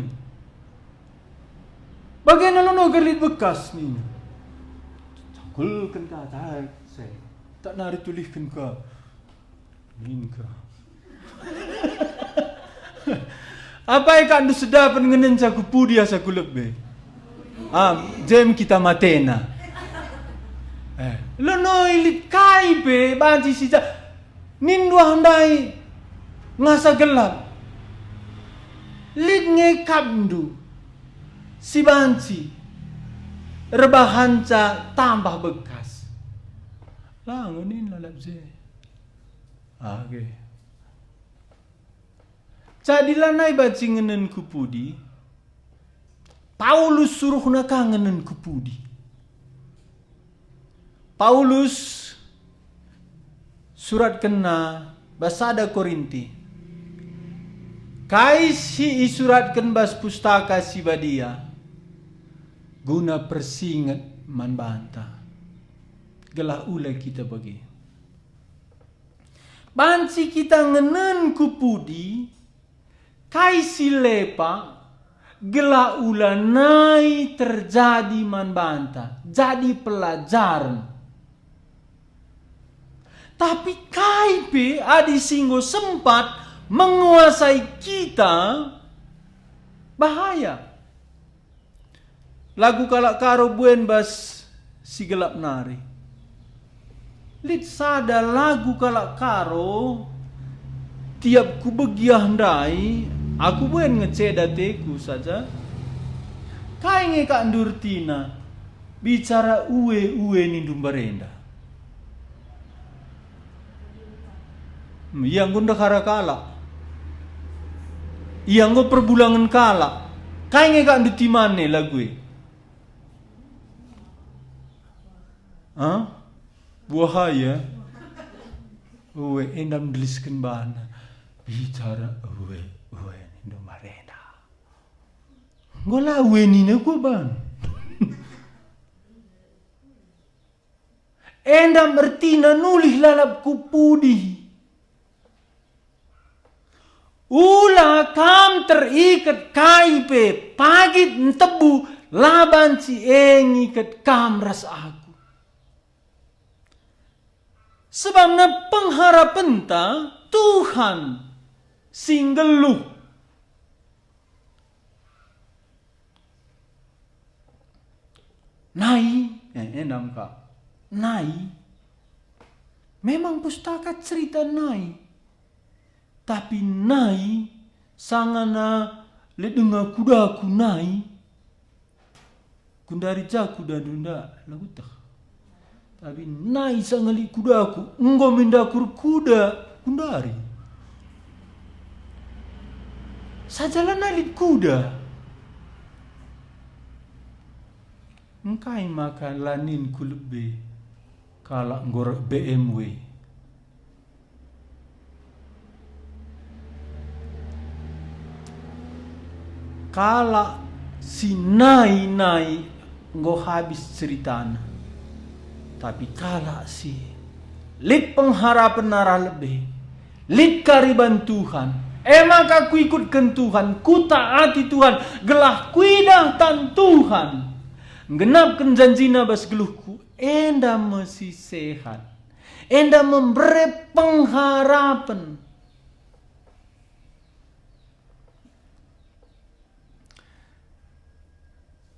B: Bagaimana lo gelit bekas ni? Cangkul kan ka saya. Tak nari tuliskan ka. Minka. Apa yang kan sedap ngenen sa kupudi asa kulep be? Jem kita matena. Lo no ilit kai be banci sija. Nindu handai ngasa gelap. Lit ngekabdu si banci rebahanca tambah bekas. Lah ngonin lalap je. Okay. Jadi lanai baci ngenen kupudi. Paulus suruh nak ngenen kupudi. Paulus surat kena basada Korinti. Kai si isuratkan bas pustaka si badia. Guna persingat man banta. Gelah ulai kita bagi. Banci kita ngenen kupudi, kai si lepa, gela ulanai terjadi man banta, jadi pelajaran. Tapi kai pe adi singgo sempat menguasai kita, bahaya. Lagu kalak karo buen bas si gelap nari. Lit sada lagu kalak karo tiap ku begiah ndai aku buen ngeceda teku saja kai nge kak ndurtina bicara uwe nindum barenda yang gunda kara kala yang go perbulangan kala kai nge kak ndutimane lagu buahaya uwe endam deliskan bana bicara uwe nindo marena ngola uwe nina gua ban endam ertina nulih lalap kupudi ula kam terikat kaipe pagit ntebu laban si engikat kam ras aku. Sebab na pengharapan ta Tuhan singgeluh. Nai, endam ka. Nai. Memang pustaka cerita Nai. Tapi Nai sangana ledenga kudaku Nai. Kundari jaku dadunda lagutah. Tapi Nai sangali kudaku, enggo mendakur kuda kundari. Sajalan nalit kuda. Engkai makan lanin kulebe kalak ngorek BMW. Kalak si Nai nggo habis ceritana. Tapi kala si lit pengharapan narah lebih, lit kariban Tuhan. Emang aku ikutkan Tuhan, ku taati Tuhan, gelah kuidah tan Tuhan. Genapkan janjina bas geluhku, enda masih sehat, enda memberi pengharapan.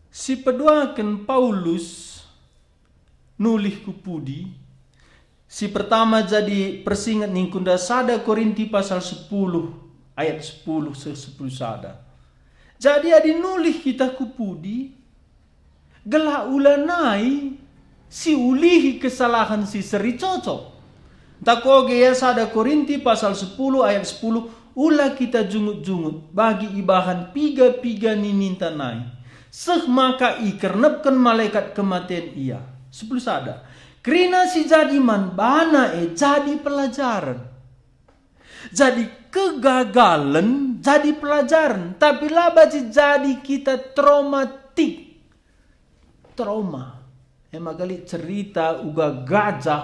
B: Si peduakan Paulus nulih kupudi Si pertama jadi persingat ningkunda sada Korinti pasal 10 ayat 10 sada. Jadi adi nulih kita kupudi gelah ulanai si ulihi kesalahan si seri cocok. Takoge ya sada Korinti pasal 10 ayat 10 ulah kita jungut-jungut bagi ibahan piga-piga ni minta nai. Seh maka ikernepkan malaikat kematian ia. 10 sada. Kerana si jadi man bana jadi pelajaran. Jadi kegagalan jadi pelajaran. Tapi laba jadi kita traumatik. Trauma. Magali cerita uga gajah.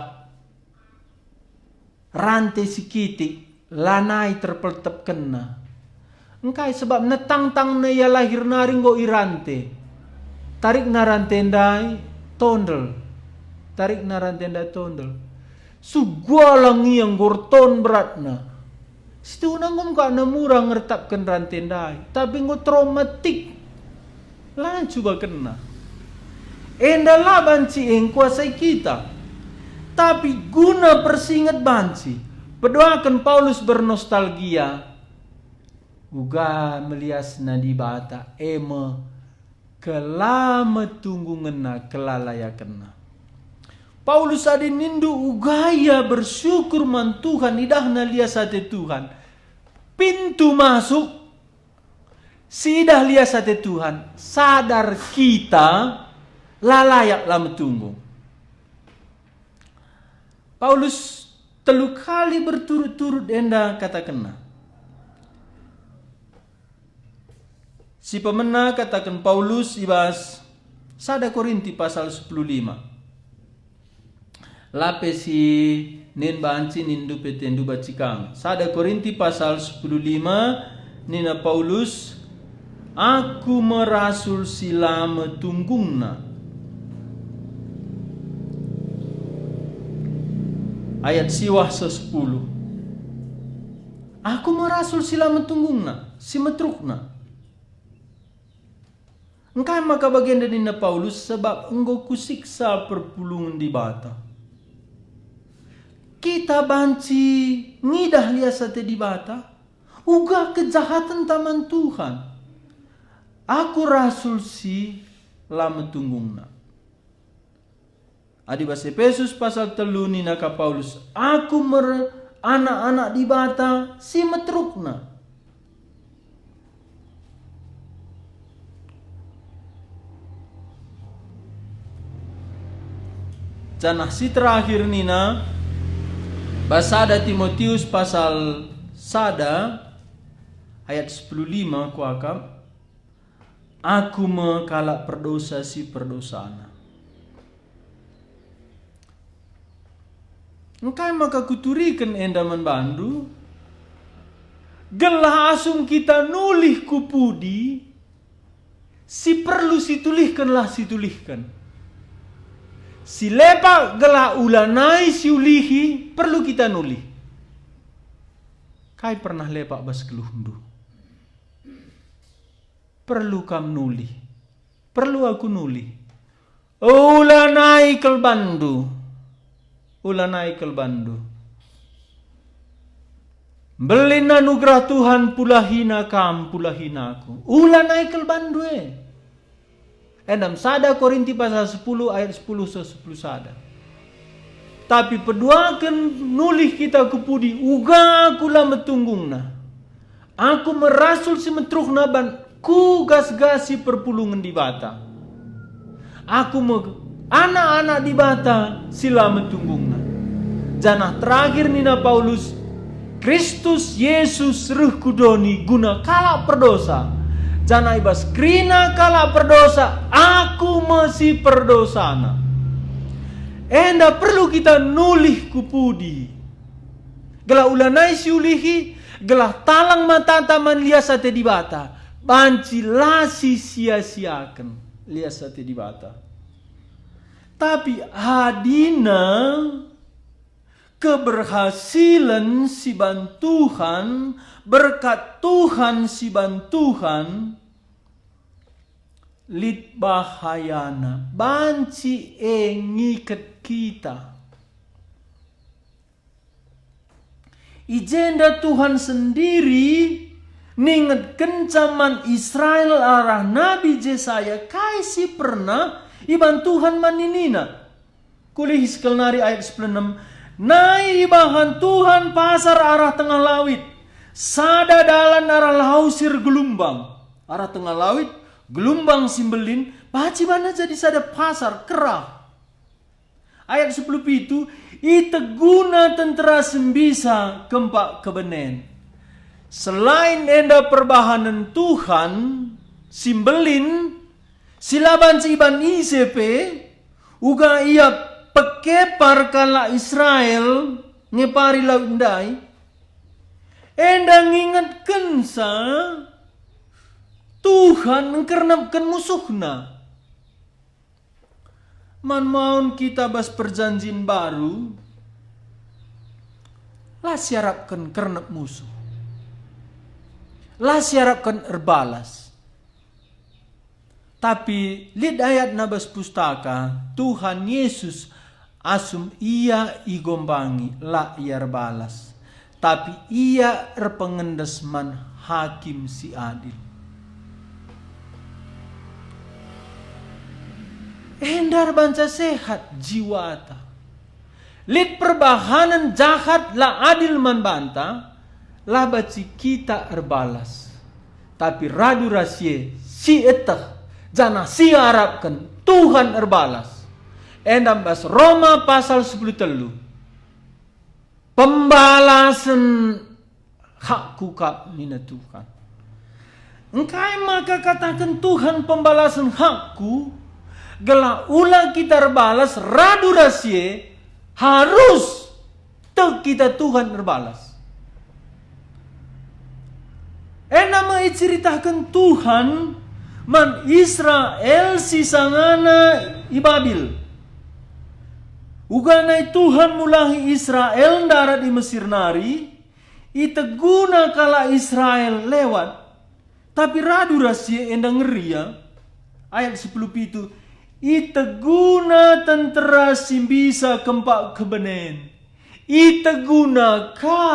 B: Rantai sikitik. Lanai terpeltep kena. Engkai sebab netang-tang na ya lahir naring go irante. Tarik na rantendai tondel. Tarik naran tenda tondel. Sugualang yang gorton beratna. Situ nangum ka na murang ngertapkan rantendai. Tapi ngo traumatik. Lan coba kena. Endalah banci yang kuasai kita. Tapi guna persingat banci. Berdoakan Paulus bernostalgia. Uga melias nadi bata. Ema kelama tunggu ngena kelalaya kena. Paulus adin nindu ugaya bersyukur man Tuhan idahna lias hati Tuhan. Pintu masuk sidah lias hati Tuhan. Sadar kita lalayak lama tunggu. Paulus 3 kali berturut-turut enda kata kena. Si pemena katakan Paulus ibas sada Korinti pasal 15. Lape si nin banci nindu petendu bacikang. Sada Korinti pasal 15 nina Paulus aku merasul silama tunggungna. Ayat siwah 10. Aku merasul silama tunggungna, si metrukna. Engkai maka bagian dari nina Paulus sebab engkau kusiksa perpulungan di bata. Kita banci ngidah liasate di bata. Uga kejahatan taman Tuhan. Aku rasul si lama tunggungna. Adi bahasa Efesus pasal 3 nina ka Paulus. Aku anak-anak di bata si metrukna. Janah si terakhir nina. Basada Timotius pasal sada ayat 15 kuakam. Aku mengalak perdosa si perdosana. Engkai maka kuturikan endaman bandu. Gelah asum kita nulih kupudi. Si perlu situlihkanlah situlihkan. Si lepa gelah ulanai si ulihi perlu kita nulih. Kai pernah lepak bas kelundu. Perlu kam nulih. Perlu aku nulih. Ulanai kelbandu. Ulanai kelbandu. Belin anugerah Tuhan pulahina kam pulahina aku. Ulanai kelbandu Endam sada Korinti pasal 10 ayat 10 sada. Tapi peduakan nulih kita kupudi uga aku lama tunggungna. Aku merasul si metrukna ban ku gas-gasi perpulungan di bata. Aku anak-anak di bata sila metunggungna. Janah terakhir nina Paulus. Kristus Yesus ruh kudoni guna kala perdosa. Janai bas krina kala perdosa, aku masih perdosana. Enda perlu kita nulih kupudi. Gelah ulanai si ulihi, gelah talang mata taman liasate di bata. Banci lasi sia-siakan liasate di bata. Tapi hadina keberhasilan si bantuhan, berkat Tuhan si bantuhan, lit bahayana banci ngikat kita. Ijenda Tuhan sendiri ningetken zaman Israel arah Nabi Jesaya kaisi pernah iban Tuhan maninina. Kulih nari ayat 96. Nai ibahan Tuhan pasar arah tengah lawit. Sada dalan arah lausir gelumbang. Arah tengah lawit, gelumbang simbelin. Paci mana jadi sada pasar kerah. Ayat 10 itu, iteguna tentera sembisa kempak kebenen. Selain enda perbahanan Tuhan, simbelin, silaban ciban ICP, uga ia pekepar kala Israel, ngepari laut ndai, enda ngingatkan sa, Tuhan ngkernapkan musuhna. Man maun kita bas perjanjian baru, lah siarapkan kernep musuh. Lah siarapkan erbalas. Tapi lid ayat nabas pustaka, Tuhan Yesus asum ia igombangi lah ia erbalas. Tapi ia erpengendes man hakim si adil. Endar banca sehat jiwata. Lid perbahanan jahat la adil man banta, la baci kita erbalas. Tapi radu rasie si etah, jana si harapkan Tuhan erbalas. Endam bas Roma pasal 10 pembalasan hakku kap mina Tuhan. Engkai maka katakan Tuhan pembalasan hakku, gela ulah kita erbalas radu rasie harus tek kita Tuhan erbalas. Nama ceritakan Tuhan man Israel sisangana ibabil. Uganai Tuhan mulahi Israel darat di Mesir nari, iteguna kala Israel lewat. Tapi radu rasie endang ngeria. Ayat 10 itu, iteguna tentera simbisa kempak kebenen. Iteguna ka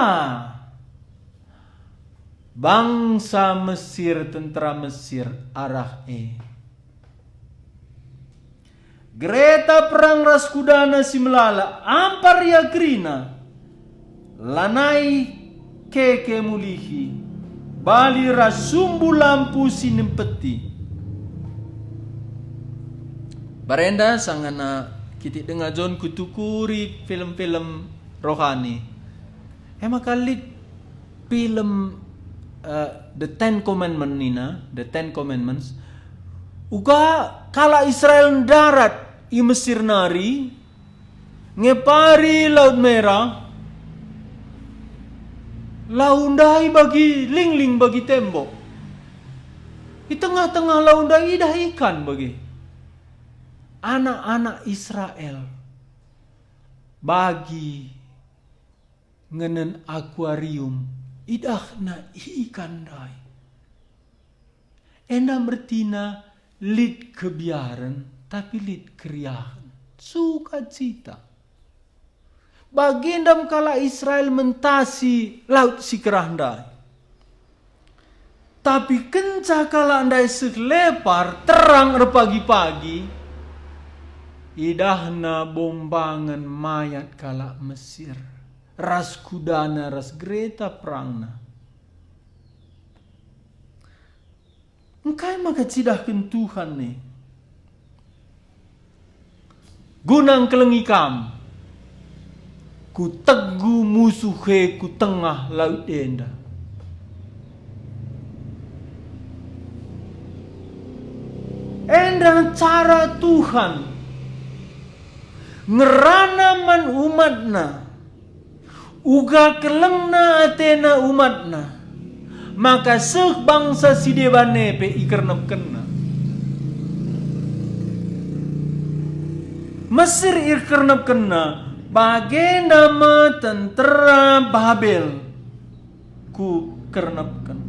B: bangsa Mesir, tentera Mesir arah Greta perang raskudana si melala ampar ya krina lanai keke mulihi bali rasumbu lampu sinempeti. Barenda sangana kiti dengar John kutukuri film-film rohani. Emang kali film The Ten Commandments nina, The Ten Commandments. Uga kala Israel darat i Mesir nari, ngepari Laut Merah, laundai bagi lingling bagi tembok. Di tengah-tengah laundai idah ikan bagi anak-anak Israel bagi ngenen akuarium idahna ikan dai. Enda mertina lid kebiaran tapi lid keriahan sukacita. Bagendam kala Israel mentasi laut si kerandai. Tapi kenca kala andai seklepar terang pagi-pagi, idahna bombangan mayat kala Mesir. Ras kudana, ras Greta perangna. Engkai maka cidahkan Tuhan nih. Gunang kelengi kam. Ku tegu musuhe ku tengah laut enda. Enda cara Tuhan ngerana man umatna, uga kelengna atena umatna, maka seh bangsa si debane pe ikernep kena. Mesir ikernep kena, bagai nama tentera Babel ku kernepkan.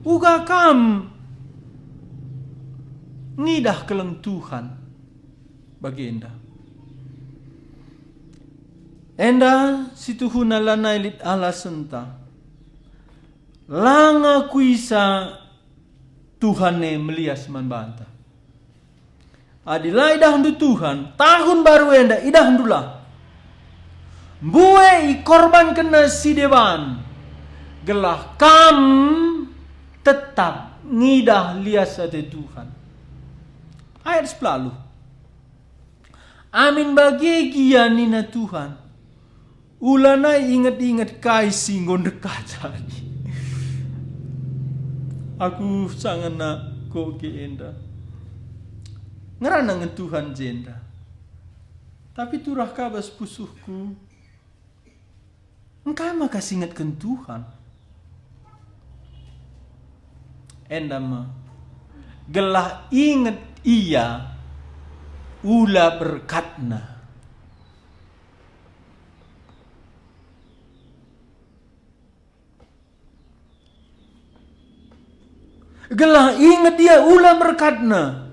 B: Uga kam ngidah keleng Tuhan baginda. Enda situhuna lanai lit ala senta. Langa kuisa Tuhane melias man banta. Adila idah handu Tuhan, tahun baru enda idah handulah. Bue i korban kena si dewan. Gelah kam tetap ngidah lias ate Tuhan. Ayat 10. Amin bagi gianina Tuhan. Ulana ingat-ingat kai singgon dekat jadi. Aku sangat nak koke enda. Ngerana ngen Tuhan jenda. Tapi turah kabas pusuhku. Engkau mah kasih ingatkan Tuhan. Enda mah. Gelah ingat ia. Ula berkatna. Gelah ingat dia ula berkatna.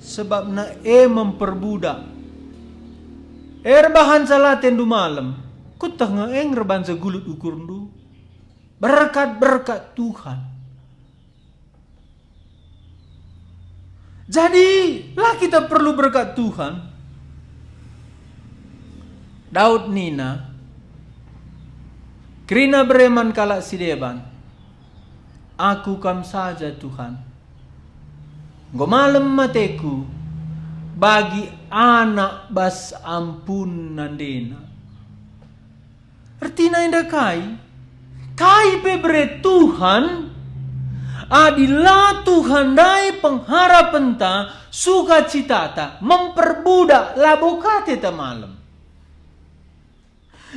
B: Sebab na memperbudak. Bahan salah tendu malam. Kutah nga reban sa gulut ukur ndu. Berkat-berkat Tuhan. Jadi lah kita perlu berkat Tuhan. Daud nina. Krina bereman kalak sideban. Aku kam saja Tuhan. Gomalem mateku bagi anak bas ampun nandena. Artina indah kai pebre Tuhan adilah Tuhan dai pengharapan ta sukacita ta memperbudak labokate ta malam.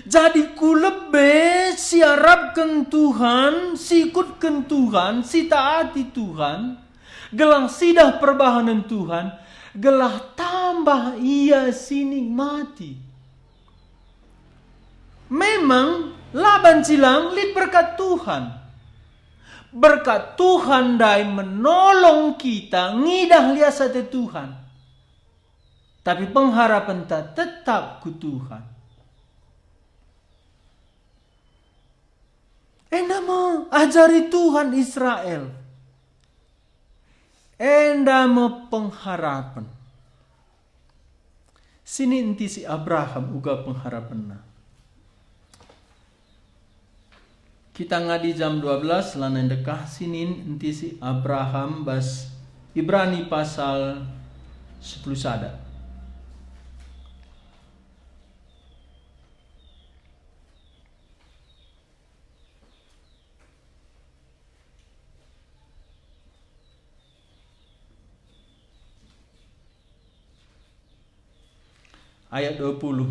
B: Jadi ku lebe siarapkan Tuhan, sikutkan Tuhan, si taati Tuhan. Gelang sidah perbahanan Tuhan, gelah tambah ia sining mati. Memang laban silang lit berkat Tuhan. Berkat Tuhan dai menolong kita ngidah liasate Tuhan. Tapi pengharapan ta tetap ku Tuhan. Nama ajari Tuhan Israel. Endama pengharapan. Sini inti si Abraham uga pengharapan na. Kita ngadi jam 12 lanan dekah sini inti si Abraham bas Ibrani pasal 10 sada. Ayat 20.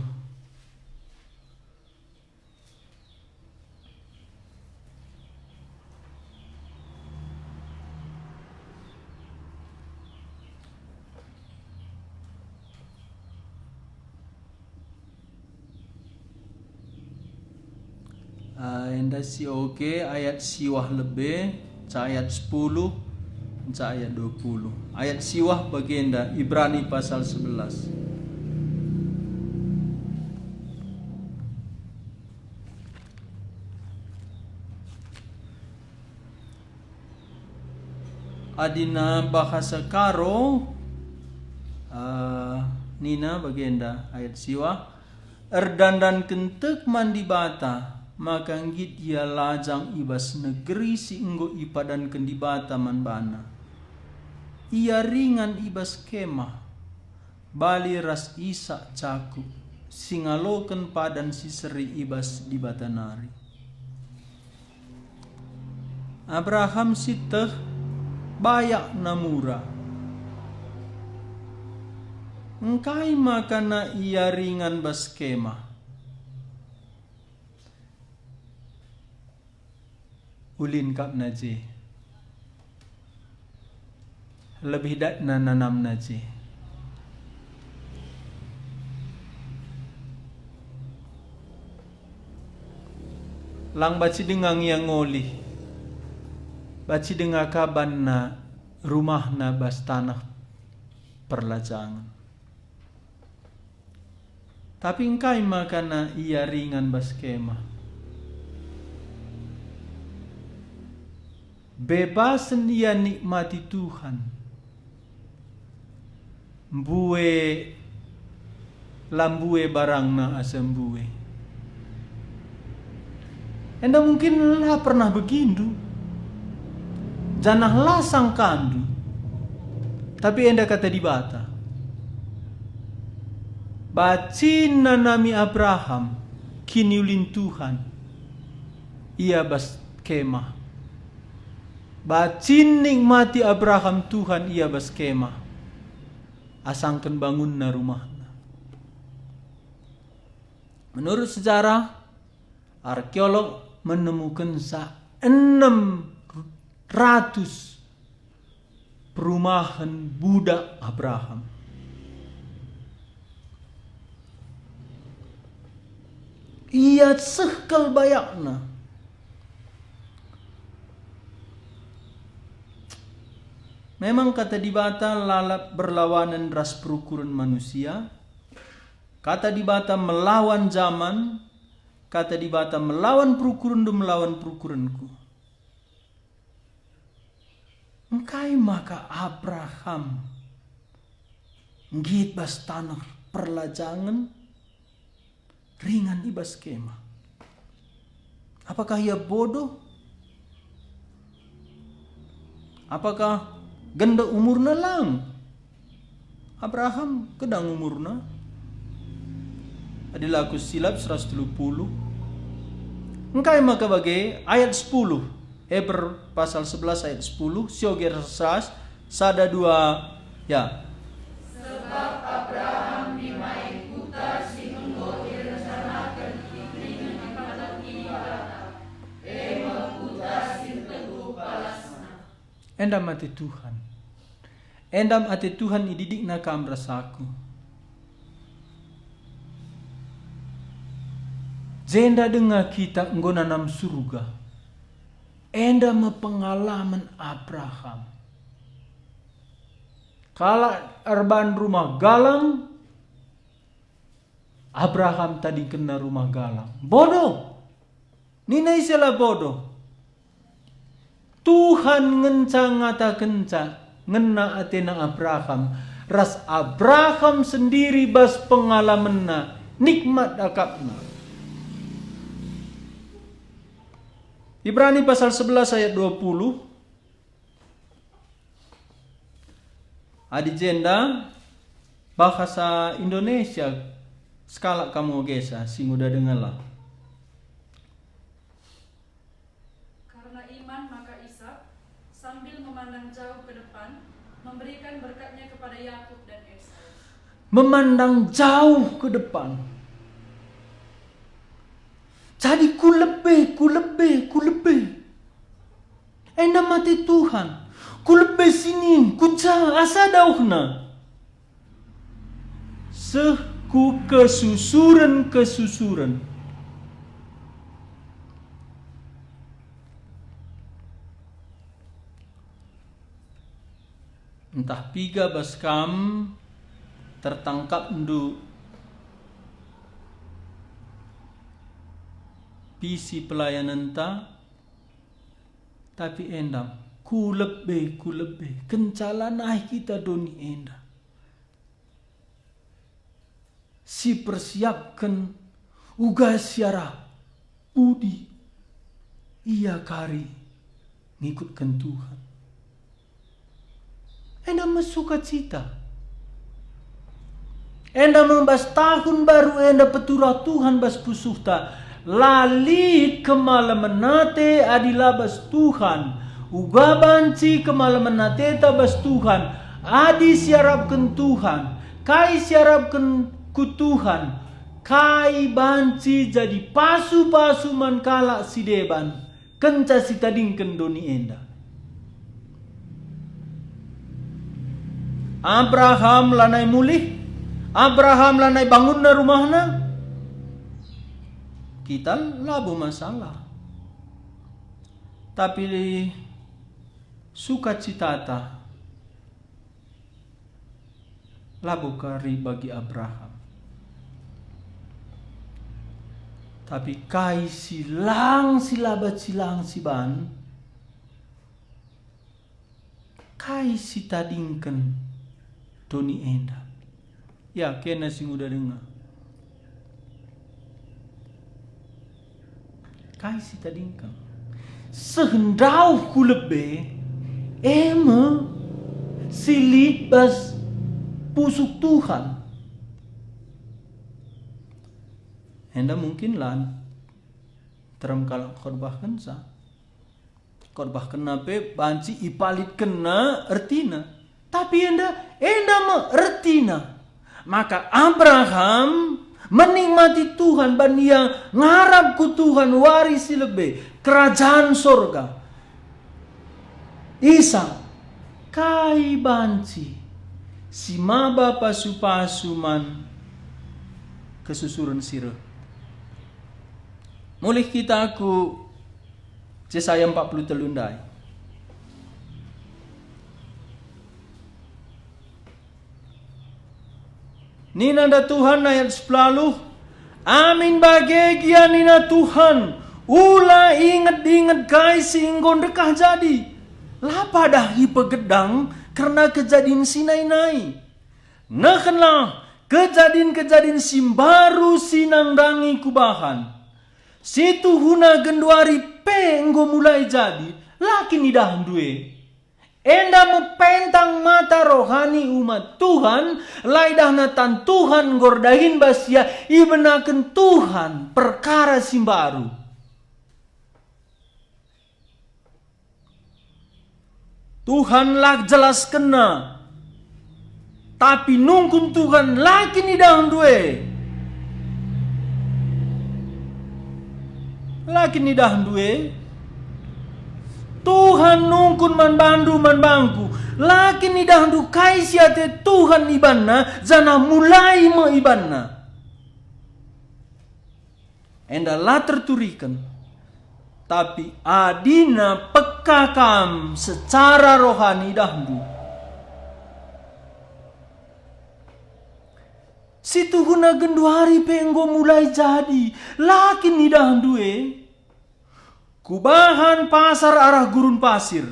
B: Enda si oke ayat siwah lebih ca ayat 10 ca ayat 20. Ayat siwah bagenda Ibrani pasal 11. Adina bahasa karo nina bagenda ayat siwa erdandan kentek mandi bata maka ngit ia lajang ibas negeri si enggo ipadan kendi bata man bana ia ringan ibas kemah bali ras isa caku singaloken padan si seri ibas di batanari. Abraham siteh bayak namura. Engkai makana ia ringan bas kemah. Ulin kap naje. Lebih dak nanam naje. Lang baci dengang yang ngoli. Baci dengar kaban na rumahna bas tanah perlajangan. Tapi engkai makana ia ringan bas kemah. Bebasan ia nikmati Tuhan. Mbue lambue barangna asembue. Enda mungkin lah pernah begindu. Janah lasang kandu. Tapi enda kata di bata. Bacina nami Abraham kini ulin Tuhan. Ia bas kemah. Bacin nikmati Abraham Tuhan ia bas kemah. Asangkan bangun na rumahna. Menurut sejarah, arkeolog menemukan 600 perumahan budak Abraham. Ia sekal bayakna. Memang kata di bata lalap berlawanan ras perukuran manusia. Kata di bata melawan zaman. Kata di bata melawan perukuran dan melawan perukuranku. Engkai maka Abraham ngit bas tanah perlajangan ringan ibas kemah. Apakah ia bodoh? Apakah ganda umurna lang? Abraham kedang umurna. Adalah aku silap 130. Engkai maka bagai ayat 10. Hebrew pasal 11 ayat 10. Sioger sas sada 2 ya.
C: Sebab Abraham dimai kuta sinunggo direncanakan ikliman pada ibada. Ema kuta sin teguh balasna.
B: Endam ati Tuhan. Endam ati Tuhan ididik na kamrasaku. Jenda dengar kita nggonanam surga. Enda pengalaman Abraham. Kalau erban rumah galang, Abraham tadi kena rumah galang. Bodoh. Nina istilah bodoh. Tuhan ngenca ngata kenca ngena atena Abraham. Ras Abraham sendiri bas pengalamanna nikmat akapna. Ibrani pasal 11 ayat 20. Adi jenda bahasa Indonesia skala kamu gesa sing udah dengarlah.
D: Karena iman maka Ishak sambil memandang jauh ke depan memberikan berkatnya kepada Yakub dan Esau.
B: Memandang jauh ke depan. Jadi ku lebih. Enda mati Tuhan. Ku lebih sini, ku asa dauhna. Seku kesusuran. Entah piga baskam tertangkap ndu visi pelayanan ta, tapi endam ku lebih kencala naik kita doni enda. Si persiapkan uga siara budi ia kari ngikutkan Tuhan. Enda mesuka cita. Enda membas tahun baru enda peturah Tuhan bas pusuhta. Lali kemalaman nate adilah bas Tuhan. Uga banci kemalaman nate ta bas Tuhan. Adi siarapkan Tuhan. Kai siarapkan ku Tuhan. Kai banci jadi pasu-pasu man kalak si deban. Kenca si tadingken doni enda. Abraham lanai mulih. Abraham lanai bangun na rumahna. Kita labu masalah. Tapi sukacita labokari bagi Abraham. Tapi kai silang silabat silang siban, kai si tadingken Tony enda. Ya kena sing udah dengar. Kai si tadingken. Sehendau ku lebe, silit bas pusuk Tuhan. Enda mungkin lan teram kalau korbah kensa. Korbah kena pe banci ipalit kena ertina. Tapi enda me ertina. Maka Abraham menikmati Tuhan ban ia ngarap ku Tuhan warisi lebih kerajaan sorga. Isa kai banci si maba pasu-pasuman kesusuran sirah. Mulih kita aku Yesaya 40 telundai. Nina da Tuhan ayat 10. Amin bagegia nina Tuhan. Ula inget-inget kai singgon dekah jadi. Lapa dah ipegedang karena kejadian sinai-nai. Nakenlah kejadian-kejadian simbaru sinangdangi kubahan. Situ huna genduari penggo mulai jadi. Laki nidah duwe. Enda mepentang mata rohani umat Tuhan. Laidah natan Tuhan gordahin basia. Ibenaken Tuhan perkara simbaru. Tuhan lak jelas kena. Tapi nungkun Tuhan laki nidah duwe. Laki nidah duwe. Tuhan nungkun man bandu man bangku. Laki nidah du kai siate Tuhan ibanna. Jana mulai me ibanna. Enda la terturikan. Tapi adina pekakam secara rohani dahdu. Situ huna genduari penggo mulai jadi. Laki nidah duwe. Kubahan pasar arah gurun pasir.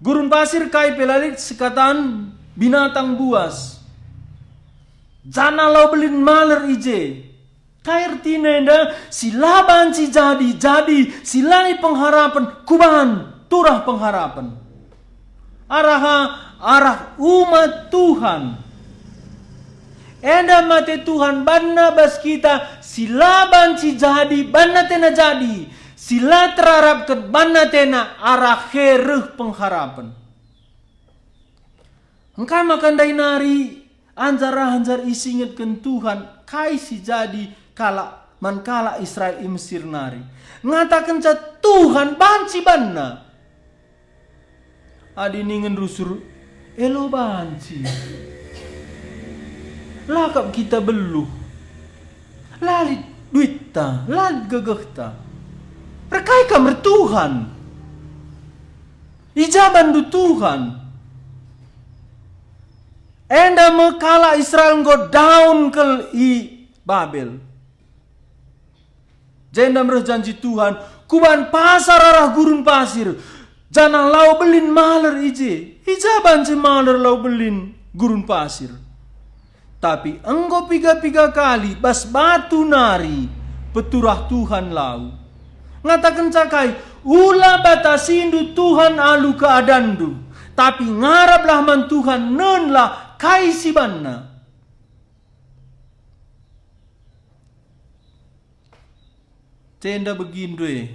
B: Gurun pasir kai pelalit sekatan binatang buas. Jana lau belin maler ije. Kai artina silaban si jadi. Silani pengharapan. Kubahan turah pengharapan. Arah umat Tuhan. Enda mate Tuhan banna bas kita. Silaban si jadi. Banna tena jadi. Sila terharap ke banna tena arah hereh pengharapan. Engkau makan dainari anjar isingetkan Tuhan kai si jadi mankala Israel i Mesir nari. Ngatakan ca Tuhan banci banna. Adi ningen rusur elo banci. Lakap kita beluh. Lalit duitta, lalit gegehta. Perkai kamar Tuhan. Ijaban du Tuhan. Enda mekala Israel go down ke i Babel. Jenda mereh janji Tuhan. Kuban pasar arah gurun pasir. Janang lau belin maler ije. Ijaban si maler lau belin gurun pasir. Tapi engkau piga kali bas batu nari. Peturah Tuhan lau. Ngatakan cakai, ula batasindu Tuhan alu keadandu. Tapi ngaraplah man Tuhan nenlah kai sibanna. Tenda begindwe.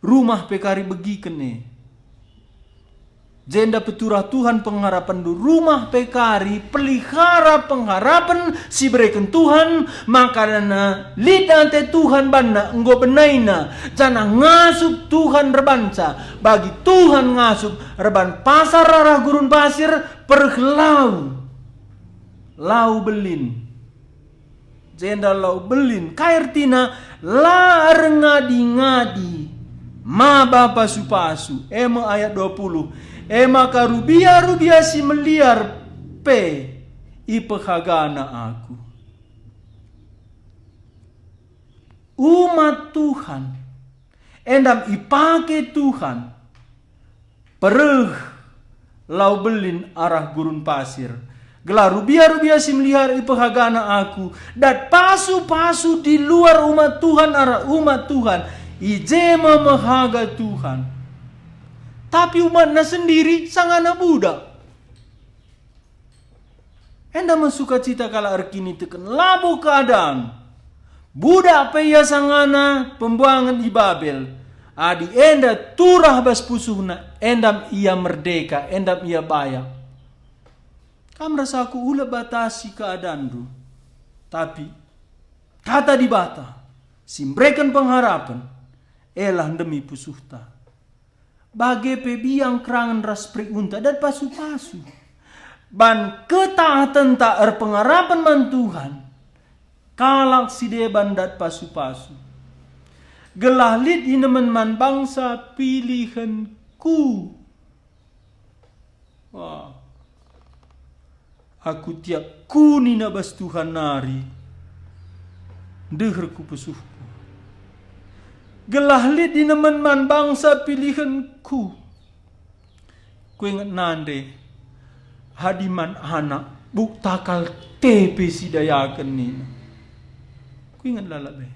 B: Rumah pekari begi kene. Jenda peturah Tuhan pengharapan du rumah pekari pelihara pengharapan si berikan Tuhan makanana lidante Tuhan banna enggo benaina jana ngasup Tuhan rebanca bagi Tuhan ngasup reban pasar arah gurun pasir perhelau lau belin jenda lau belin kairtina la ngadi ma bapa supasu ayat 20 maka rubia si meliar pe ipehagana aku. Umat Tuhan endam ipake Tuhan pereh lau belin arah gurun pasir. Gelar rubia-rubia si melihar ipehagana aku. Dan pasu-pasu di luar umat Tuhan arah umat Tuhan ijema mehaga Tuhan. Tapi umatnya sendiri sangana budak. Enda mensuka cita kala arkini teken labo keadaan. Budak peya sangana pembuangan di Babel. Adi enda turah bas pusuhna. Endam ia merdeka. Endam ia bayak. Kam rasa aku ula batasi keadaan du. Tapi kata di bata. Simbrekan pengharapan. Elah demi pusuhta. Bagai pebiang kerangan ras unta dan pasu-pasu. Ban ketaatan tak pengharapan man Tuhan. Kalak si deban dat pasu-pasu. Gelah lid inemen man bangsa pilihanku. Wah. Aku tiap kuni nabas Tuhan nari. Deherku pesuhku. Gelah lid inemen man bangsa pilihanku. Ku ingat nande. Hadiman anak buk takal tepe si dayakan ni. Ku ingat lalabe.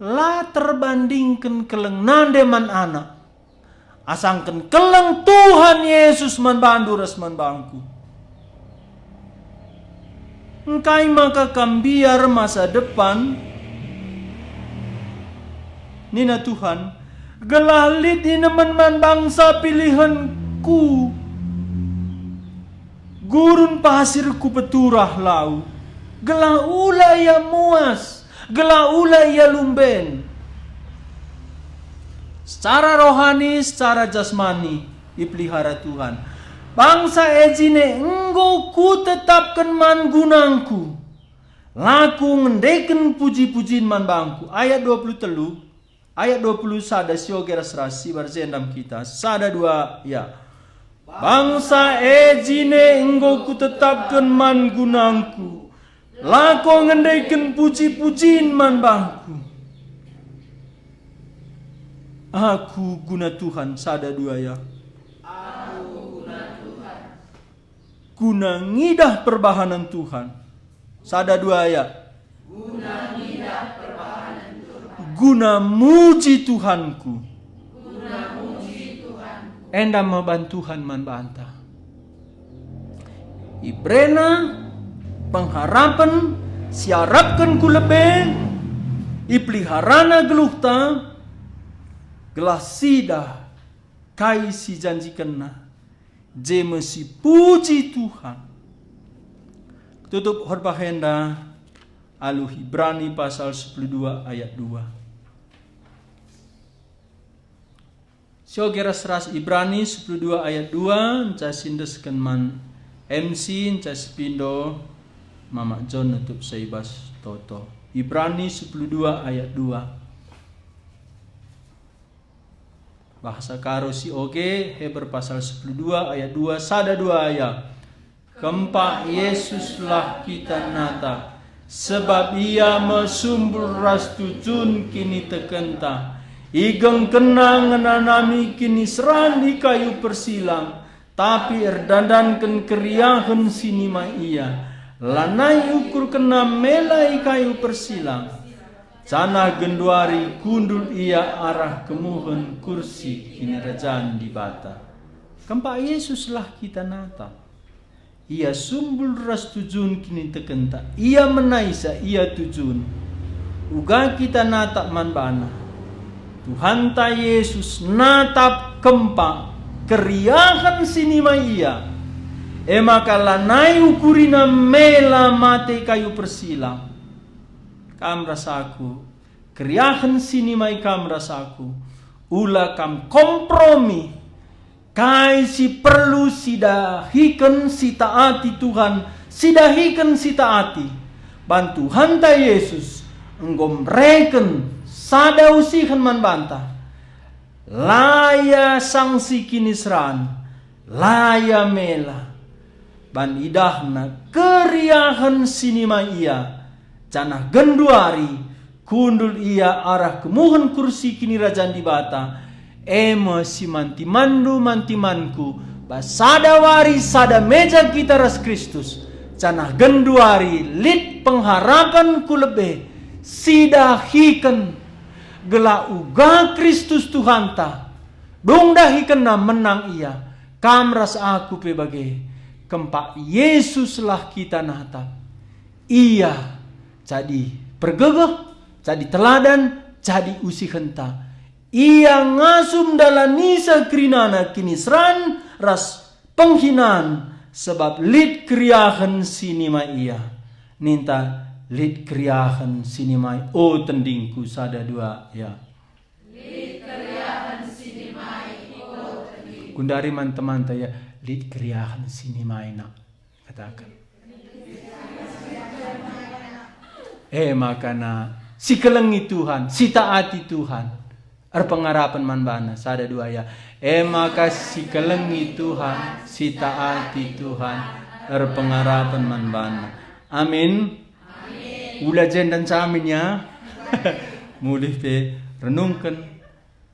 B: La terbandingkan keleng nande man anak. Asangkan keleng Tuhan Yesus man bandu ras man bangku. Engkai maka kambiar masa depan. Nina Tuhan. Gelalit inemen man bangsa pilihanku. Gurun pasirku peturah lau. Gelah ula ia muas. Gelah ula ia lumben. Secara rohani, secara jasmani dipelihara Tuhan. Bangsa ejine enggo ku tetapkan man gunangku. Laku ngendeken puji-pujiin man bangku. Ayat 23. Ayat 20 sada siogeras rasi barzendam kita. Sada 2 ya. Bangsa ejine enggo ku tetapkan man gunangku. Laku ngendeken puji-pujiin man bangku. Aku guna Tuhan. Sada 2 ya.
C: Aku guna Tuhan.
B: Guna ngidah perbahanan Tuhan. Sada 2 ya.
C: Guna ngidah perbahanan Tuhan.
B: Guna muji Tuhanku.
C: Guna muji Tuhanku.
B: Enda membantuhan man banta. Ibrena pengharapan siarapkan ku lebih. Ipeliharana geluhta. Gelah sida kai si janjikanna. Jeme si puji Tuhan. Tutup horbahenda alu Ibrani pasal 12 ayat 2. Siogeras ras Ibrani 12 ayat 2 enca sindeskeun man MC enca spindo Mama John nutup saibas toto. Ibrani 12 ayat 2. Bahasa karo si oge Heber pasal 12 ayat 2 sada 2 ayat. Kempa Yesuslah kita nata sebab ia mesumbul ras tujun kini tekenta. Igeng kenang ngenanami kini seran di kayu persilang. Tapi erdandanken keriahan sinima ia. Lanai ukur kena melai kayu persilang. Canah genduari gundul ia arah kemuhen kursi kini rajaan di bata. Kempa Yesuslah kita nata. Ia sumbul ras tujun kini tekenta. Ia menaisa ia tujun. Uga kita natap man bana. Tuhan ta Yesus natap kempa. Keriahan sinima ia. Maka lanai ukurina mela mate kayu persilang. Kam rasaku. Keriahan sinimai kam rasaku. Ula kam kompromi. Kai si perlu sidahikan si taati Tuhan. Sidahikan si taati. Bantuhan ta Yesus. Enggomreken. Sadausihan man bantah. Laya sangsi kinisran. laya mela ban idahna keriahan sinima ia canah genduari kundul ia arah kemuhun kursi kini rajaan di bata ema si mantimanku basada wari sada meja kita ras Kristus canah genduari lit pengharapan ku lebih sidahiken gela uga Kristus Tuhan ta dong dahiken na menang ia kamras aku pebage kempak Yesus lah kita natap ia jadi pergegeh jadi teladan jadi usi henta ia ngasum dalam nisa krinana kini seran ras penghinaan sebab lit kriahan sinima ia ninta lit kriahan sinimai tendingku sada dua ya
C: lit kriahan sinimai tendingku
B: kundari man teman ya lit kriahan sinimai nak katakan makana si kelengi Tuhan si taati Tuhan pengarapan man bana sada dua ya maka si kelengi Tuhan si taati Tuhan pengarapan man bana amin. Ula jendan samin ya. Mulih pe renungkan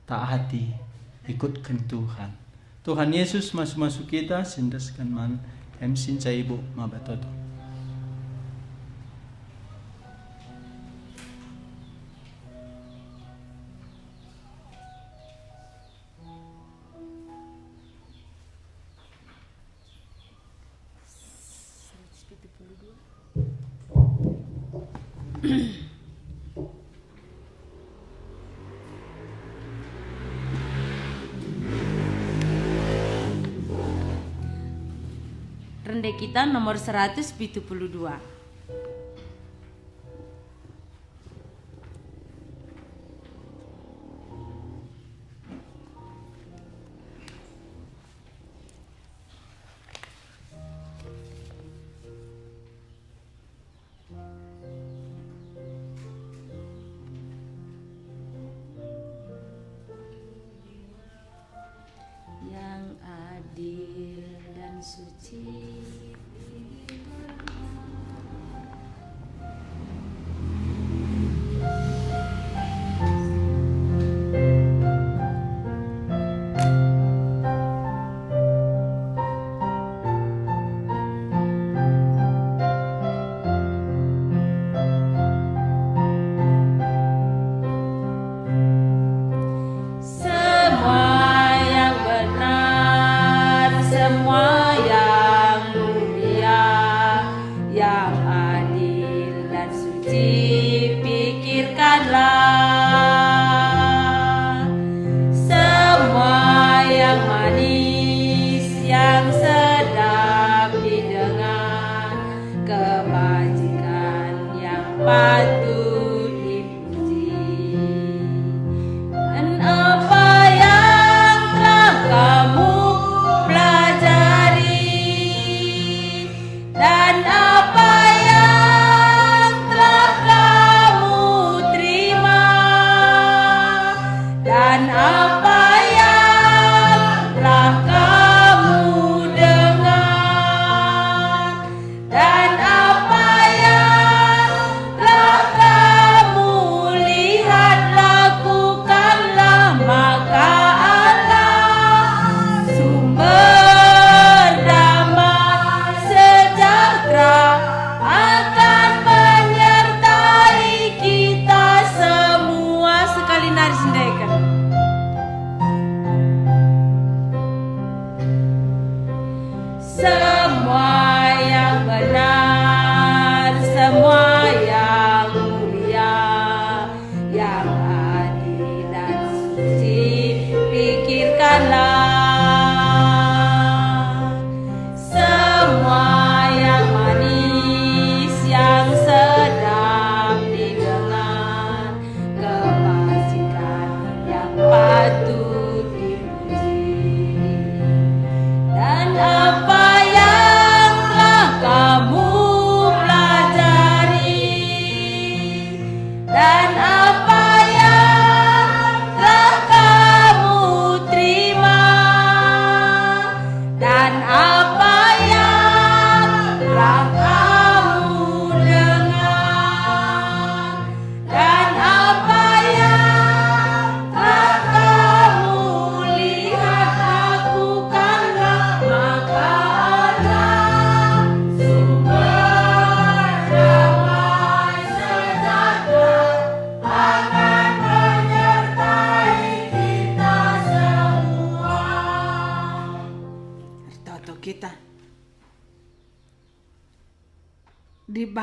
B: taati ikutkan Tuhan. Tuhan Yesus masuk kita sindaskan man emsin sa ibu mabatoto.
A: Rende kita nomor 172. Yang adil dan suci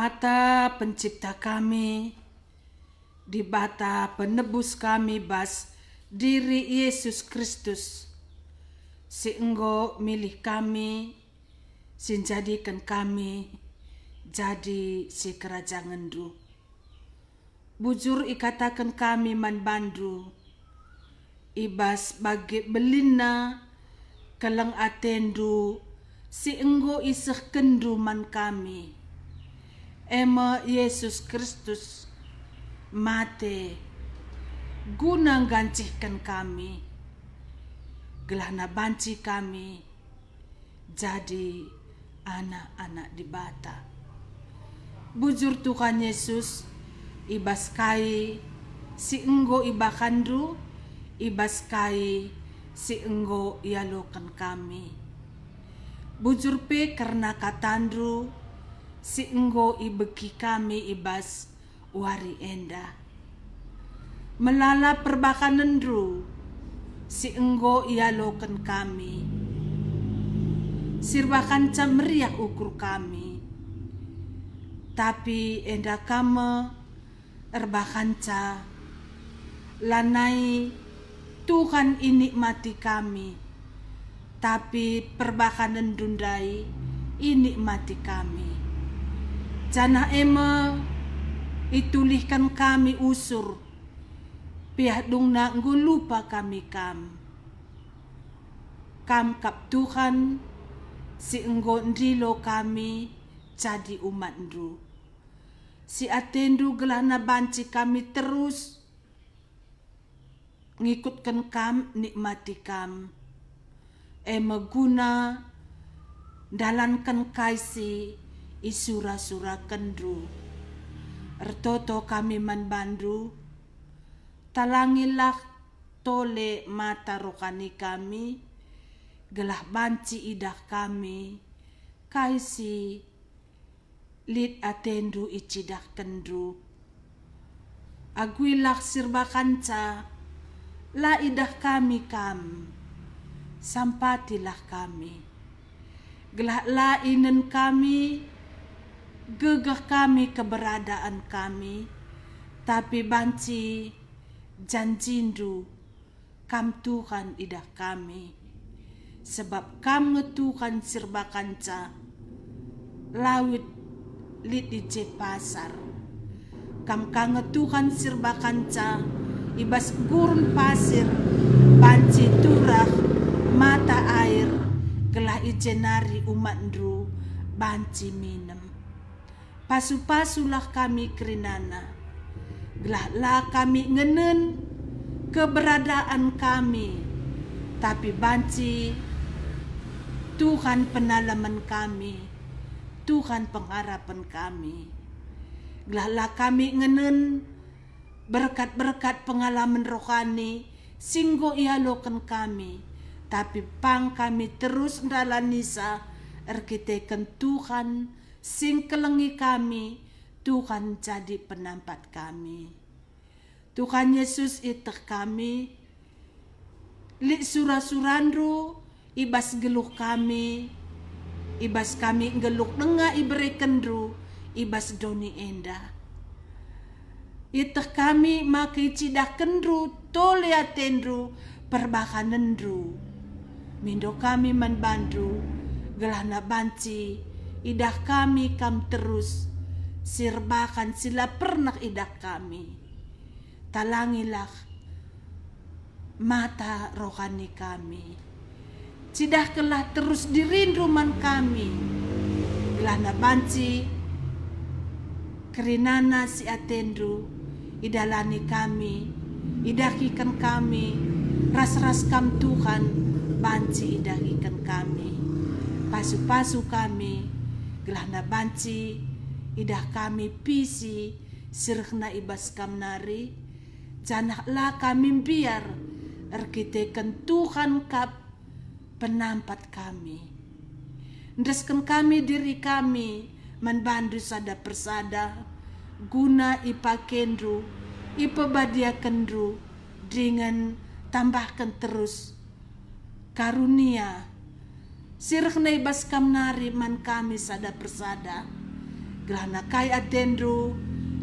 C: bata pencipta kami, di bata penebus kami bas diri Yesus Kristus, si enggo milih kami, si jadikan kami jadi si kerajaan ngendu. Bujur ikatakan kami man bandu, ibas bagi belina kelang atendu, si enggo iseh kendu man kami. Ema Yesus Kristus mate guna gancihkan kami, gelana banci kami jadi anak-anak di bata. Bujur Tuhan Yesus ibas kai si enggo ibakandu, ibas kai si enggo ialokan kami. Bujur pe karena katandu si enggo ibeki kami ibas wari enda. Melala perbakanendu si enggo ialokan kami. Sirbakan meriah ukur kami. Tapi enda kama erbakanca lanai Tuhan inikmati kami. Tapi perbakanan dundai inikmati kami. Jana ema itulihkan kami usur, pihak dungna ngulupa kami kam kap Tuhan si enggo ndilo kami jadi umat ndu. Si atendu gelana banci kami terus ngikutkan kam, nikmati kam. Ema guna dalankan kaisi isura-sura kendu. Ertoto kami man bandu, talangilah tole mata rohani kami, gelah banci idah kami, kaisi lid atendu icidah kendu. Aguilah sirba kanca, la idah kami kam, sampatilah kami. Gelah la inen kami, gegah kami keberadaan kami, tapi banci janjindu kam Tuhan idah kami. Sebab kam ngetuhan sirba kanca, lawit lid di pasar. Kam kangetuhan sirba kanca, ibas gurun pasir, banci turah, mata air, gelah ijenari umat ndru, banci minem. Pasu-pasulah kami kerinana, gelah lah kami ngenen keberadaan kami, tapi banci Tuhan penalaman kami, Tuhan pengharapan kami. Gelah lah kami ngenen berkat-berkat pengalaman rohani, singgo ialokan kami, tapi pang kami terus ndalanisa erkitekan Tuhan sing kelengi kami, Tuhan jadi penampat kami. Tuhan Yesus iteh kami, li surah-surandu ibas geluh kami, ibas kami ngeluk denga iberekendu, ibas doni enda. Iteh kami maki cidah kendru, tole atendru, perbakanendru. Mindo kami man bandu, gelana banci, idah kami kam terus, sirbakan sila pernah idah kami. Talangilah mata rohani kami. Cidah kelah terus dirinduman kami. Gelana banci, kerinana si atendu, idalani kami, idakikan kami, ras-ras kam Tuhan, banci idakikan kami. Pasu-pasu kami, gelana banci, idah kami pisi, sirhna ibas kam nari, janaklah kami biar, erkitekan Tuhan kap, penampat kami. Ndreskan kami diri kami, manbandu sada persada, guna ipakendru, ipabadiakendru, dengan tambahkan terus karunia. Sirhna ibas kam nari man kami sada persada, Gelana kai atendru,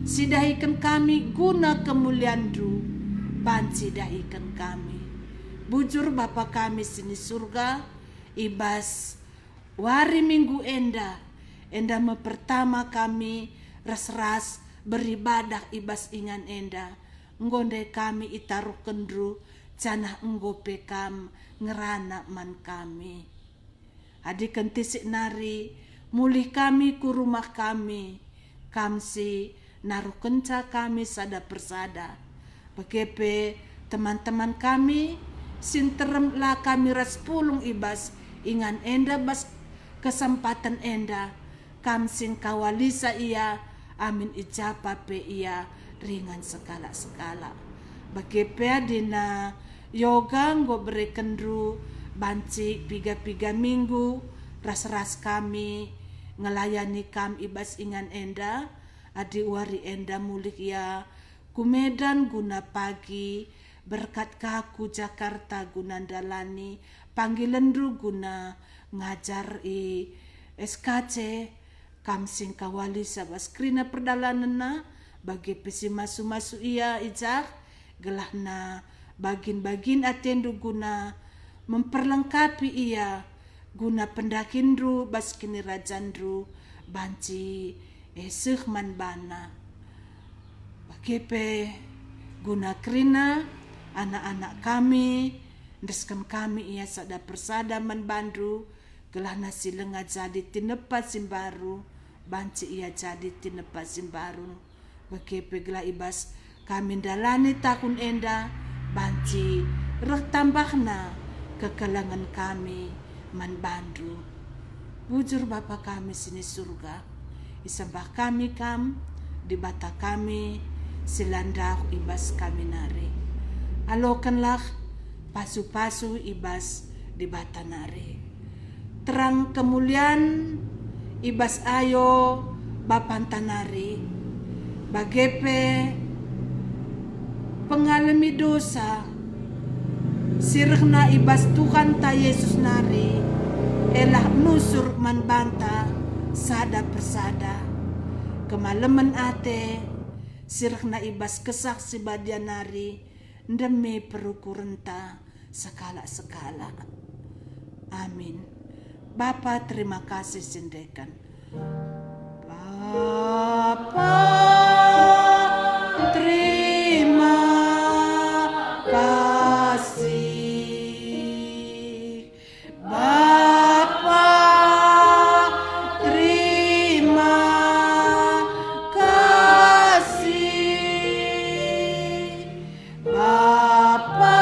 C: sidahikan kami guna kemuliaandru, banci dahikan kami. Bujur Bapa kami sini surga, ibas wari minggu enda pertama kami ras-ras beribadah ibas ingan enda. Ngonde kami itaruh kendru, canah enggo pekam ngerana man kami. Adi kentisik nari, mulih kami ku rumah kami, kamsi naruh kenca kami sada persada. Begepe teman-teman kami, sinterem lah kami ras pulung ibas, ingan enda bas kesempatan enda, kamsin kawalisa ia, amin ijapa pe ia, ringan sekala-sekala. Begepe dina yoga nggo berekendru, banci piga-piga minggu, ras-ras kami, ngelayani kam ibas ingan enda, adi wari enda mulik ya, kumedan guna pagi, berkat kaku Jakarta guna dalani, panggilan guna ngajar SKC, kam sing kawali sabas krina perdalanan na, bagi pesi masu-masu ia ijak, gelahna bagin-bagin atendu guna memperlengkapi ia, guna pendakindru baskini rajandru, banci man bana. Bagepe guna krina anak-anak kami, ndeskem kami ia sada persada man bandru, gelah nasi lenga jadi tinepat simbaru, banci ia jadi tinepat simbaru. Bagepe gelah ibas kami dalani takun enda, banci rek tambahna kekelangan kami man bandru. Bujur Bapa kami sini surga, isembah kami kam, di bata kami, silandah ibas kami nari. Alokanlah pasu-pasu ibas di bata nari. Terang kemuliaan ibas ayo Bapan tanari. Bagepe pengalami dosa, sirna ibas Tuhan ta Yesus nari, elah nusur man banta sada persada. Kemalaman ate, sirna ibas kesaksi badian nari, demi perukurenta sekala-sekala. Amin. Bapa terima kasih sendekan. Bapa terima kasih. Bapa terima kasih. Bapa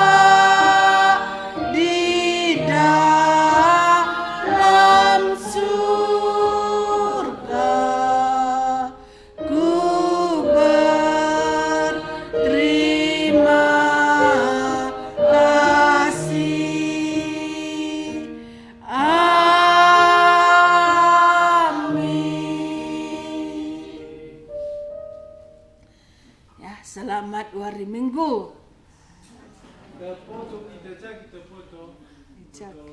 C: di dalam surga, ku berterima kasih. Amin. Ya, selamat hari Minggu.
B: Kita foto, kita foto.